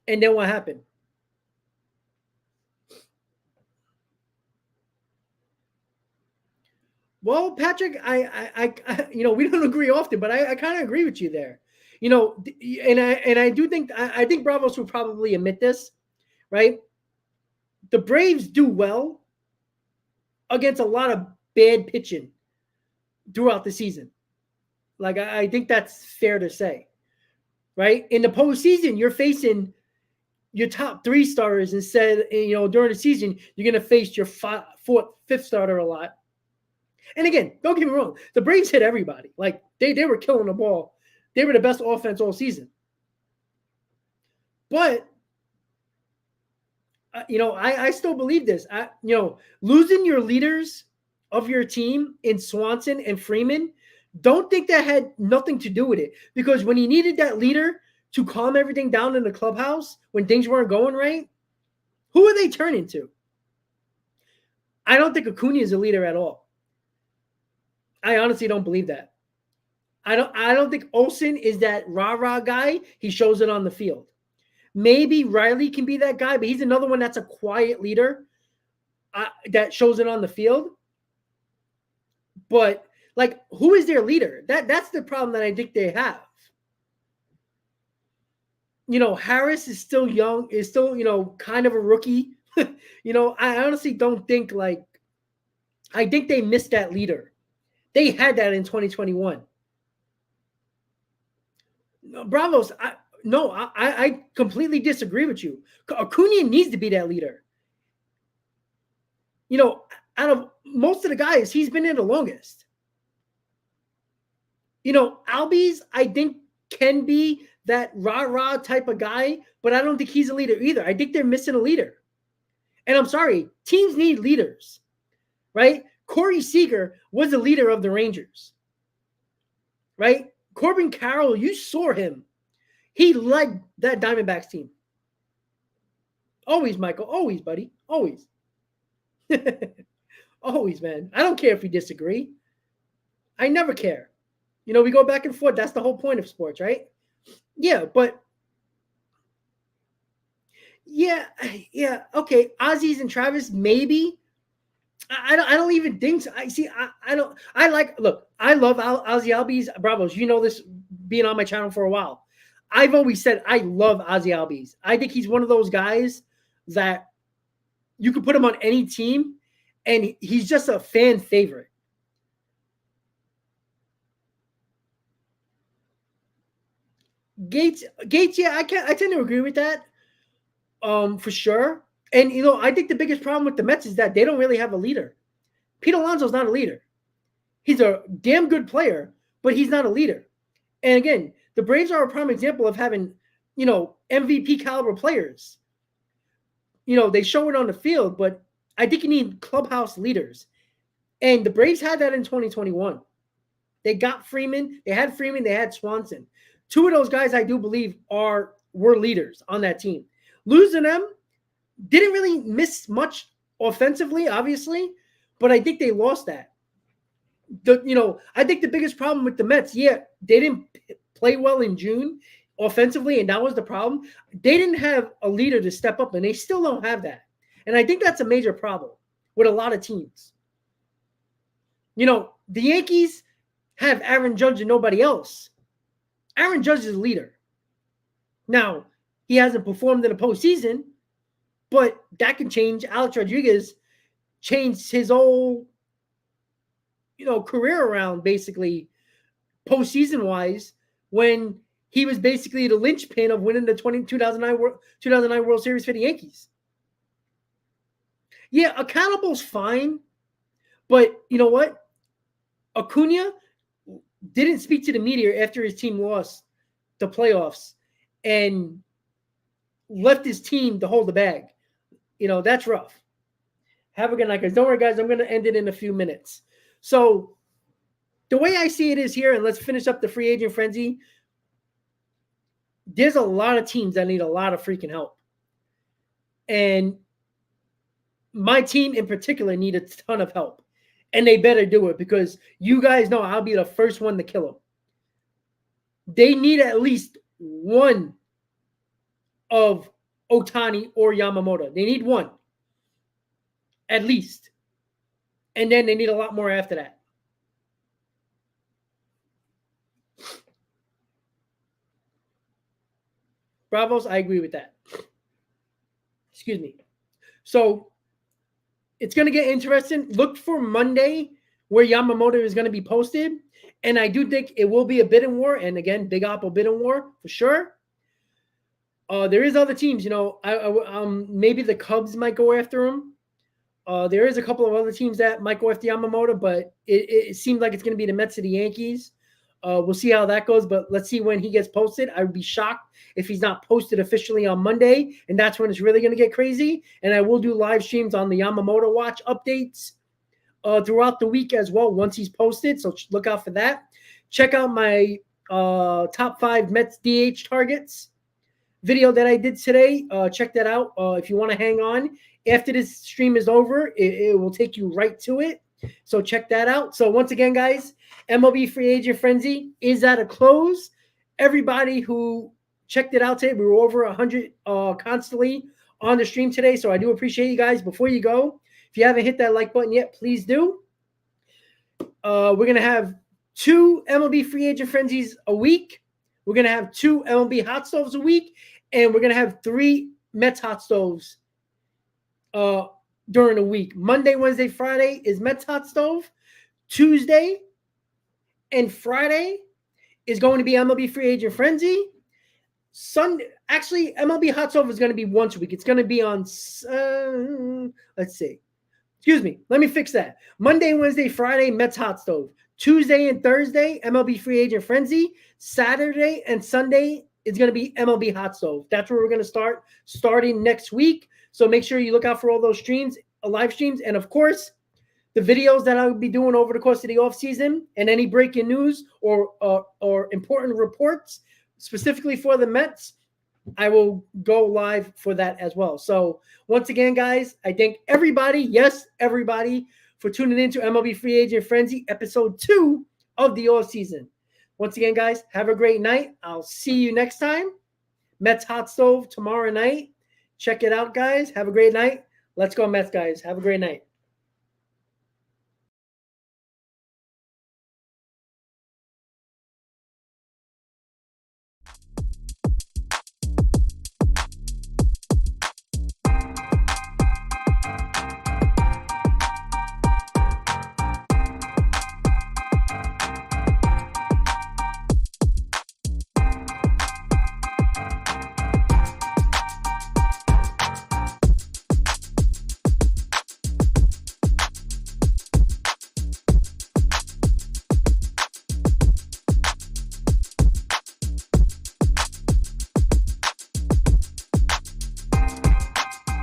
And then what happened? Well, Patrick, I we don't agree often, but I kind of agree with you there. And I do think I think Bravos would probably admit this, right? The Braves do well against a lot of bad pitching throughout the season. Like I think that's fair to say, right? In the postseason, you're facing your top 3 starters instead. During the season, you're going to face your 4th, 5th starter a lot. And again, don't get me wrong, the Braves hit everybody. Like they were killing the ball. They were the best offense all season. But I still believe this. Losing your leaders of your team in Swanson and Freeman, don't think that had nothing to do with it. Because when you needed that leader to calm everything down in the clubhouse when things weren't going right, who are they turning to? I don't think Acuna is a leader at all. I honestly don't believe that. I don't think Olsen is that rah-rah guy. He shows it on the field. Maybe Riley can be that guy, but he's another one that's a quiet leader that shows it on the field. But who is their leader? That's the problem that I think they have. Harris is still young, is still, kind of a rookie. I honestly don't think I think they missed that leader. They had that in 2021. Bravos, I completely disagree with you. Acuna needs to be that leader. Out of most of the guys, he's been in the longest. Albies, I think, can be that rah-rah type of guy, but I don't think he's a leader either. I think they're missing a leader. And I'm sorry, teams need leaders, right? Corey Seager was the leader of the Rangers, right? Corbin Carroll, you saw him. He led that Diamondbacks team. Always, Michael. Always, buddy. Always. Always, man. I don't care if we disagree. I never care. We go back and forth. That's the whole point of sports, right? Yeah, but yeah. Okay, Ozzy's and Travis, maybe. I don't even think so. I love Ozzy Albies. Bravos, this being on my channel for a while. I've always said I love Ozzy Albies. I think he's one of those guys that you could put him on any team, and he's just a fan favorite. Gates, yeah, I tend to agree with that, for sure. And, I think the biggest problem with the Mets is that they don't really have a leader. Pete Alonso's not a leader. He's a damn good player, but he's not a leader. And again, the Braves are a prime example of having, MVP caliber players. They show it on the field, but I think you need clubhouse leaders. And the Braves had that in 2021. They got Freeman. They had Freeman. They had Swanson. 2 of those guys, I do believe, were leaders on that team. Losing them, didn't really miss much offensively, obviously, but I think they lost that. I think the biggest problem with the Mets, they didn't play well in June offensively, and that was the problem. They didn't have a leader to step up, and they still don't have that. And I think that's a major problem with a lot of teams. The Yankees have Aaron Judge and nobody else. Aaron Judge is a leader. Now, he hasn't performed in the postseason, but that can change. Alex Rodriguez changed his whole, career around, basically, postseason-wise, when he was basically the linchpin of winning the 2009 World Series for the Yankees. Yeah, accountable's fine, but you know what? Acuna didn't speak to the media after his team lost the playoffs and left his team to hold the bag. That's rough. Have a good night, guys. Don't worry, guys. I'm going to end it in a few minutes. So the way I see it is here, and let's finish up the free agent frenzy. There's a lot of teams that need a lot of freaking help. And my team in particular need a ton of help. And they better do it because you guys know I'll be the first one to kill them. They need at least one of Ohtani or Yamamoto. They need one. At least. And then they need a lot more after that. Bravos, I agree with that. Excuse me. So it's going to get interesting. Look for Monday where Yamamoto is going to be posted. And I do think it will be a bidding war. And again, Big Apple bidding war for sure. There is other teams, maybe the Cubs might go after him. There is a couple of other teams that might go after Yamamoto, but it seems like it's going to be the Mets or the Yankees. We'll see how that goes, but let's see when he gets posted. I would be shocked if he's not posted officially on Monday, and that's when it's really going to get crazy. And I will do live streams on the Yamamoto Watch updates throughout the week as well once he's posted, so look out for that. Check out my top 5 Mets DH targets video that I did today. Check that out if you want to hang on. After this stream is over, it will take you right to it. So check that out. So once again, guys, MLB Free Agent Frenzy is at a close. Everybody who checked it out today, we were over 100 constantly on the stream today. So I do appreciate you guys. Before you go, if you haven't hit that like button yet, please do. We're going to have 2 MLB Free Agent Frenzies a week. We're going to have 2 MLB Hot Stoves a week. And we're going to have 3 Mets Hot Stoves during the week. Monday, Wednesday, Friday is Mets Hot Stove. Tuesday and Friday is going to be MLB Free Agent Frenzy. Sunday, actually, MLB Hot Stove is going to be once a week. It's going to be on, let's see. Excuse me. Let me fix that. Monday, Wednesday, Friday, Mets Hot Stove. Tuesday and Thursday, MLB Free Agent Frenzy. Saturday and Sunday is going to be MLB Hot Stove. That's where we're going to start starting next week. So make sure you look out for all those streams, live streams, and of course, the videos that I'll be doing over the course of the offseason and any breaking news or important reports specifically for the Mets, I will go live for that as well. So once again, guys, I thank everybody, yes, everybody, for tuning in to MLB Free Agent Frenzy, episode 2 of the offseason. Once again, guys, have a great night. I'll see you next time. Mets Hot Stove tomorrow night. Check it out, guys. Have a great night. Let's go, Mets, guys. Have a great night.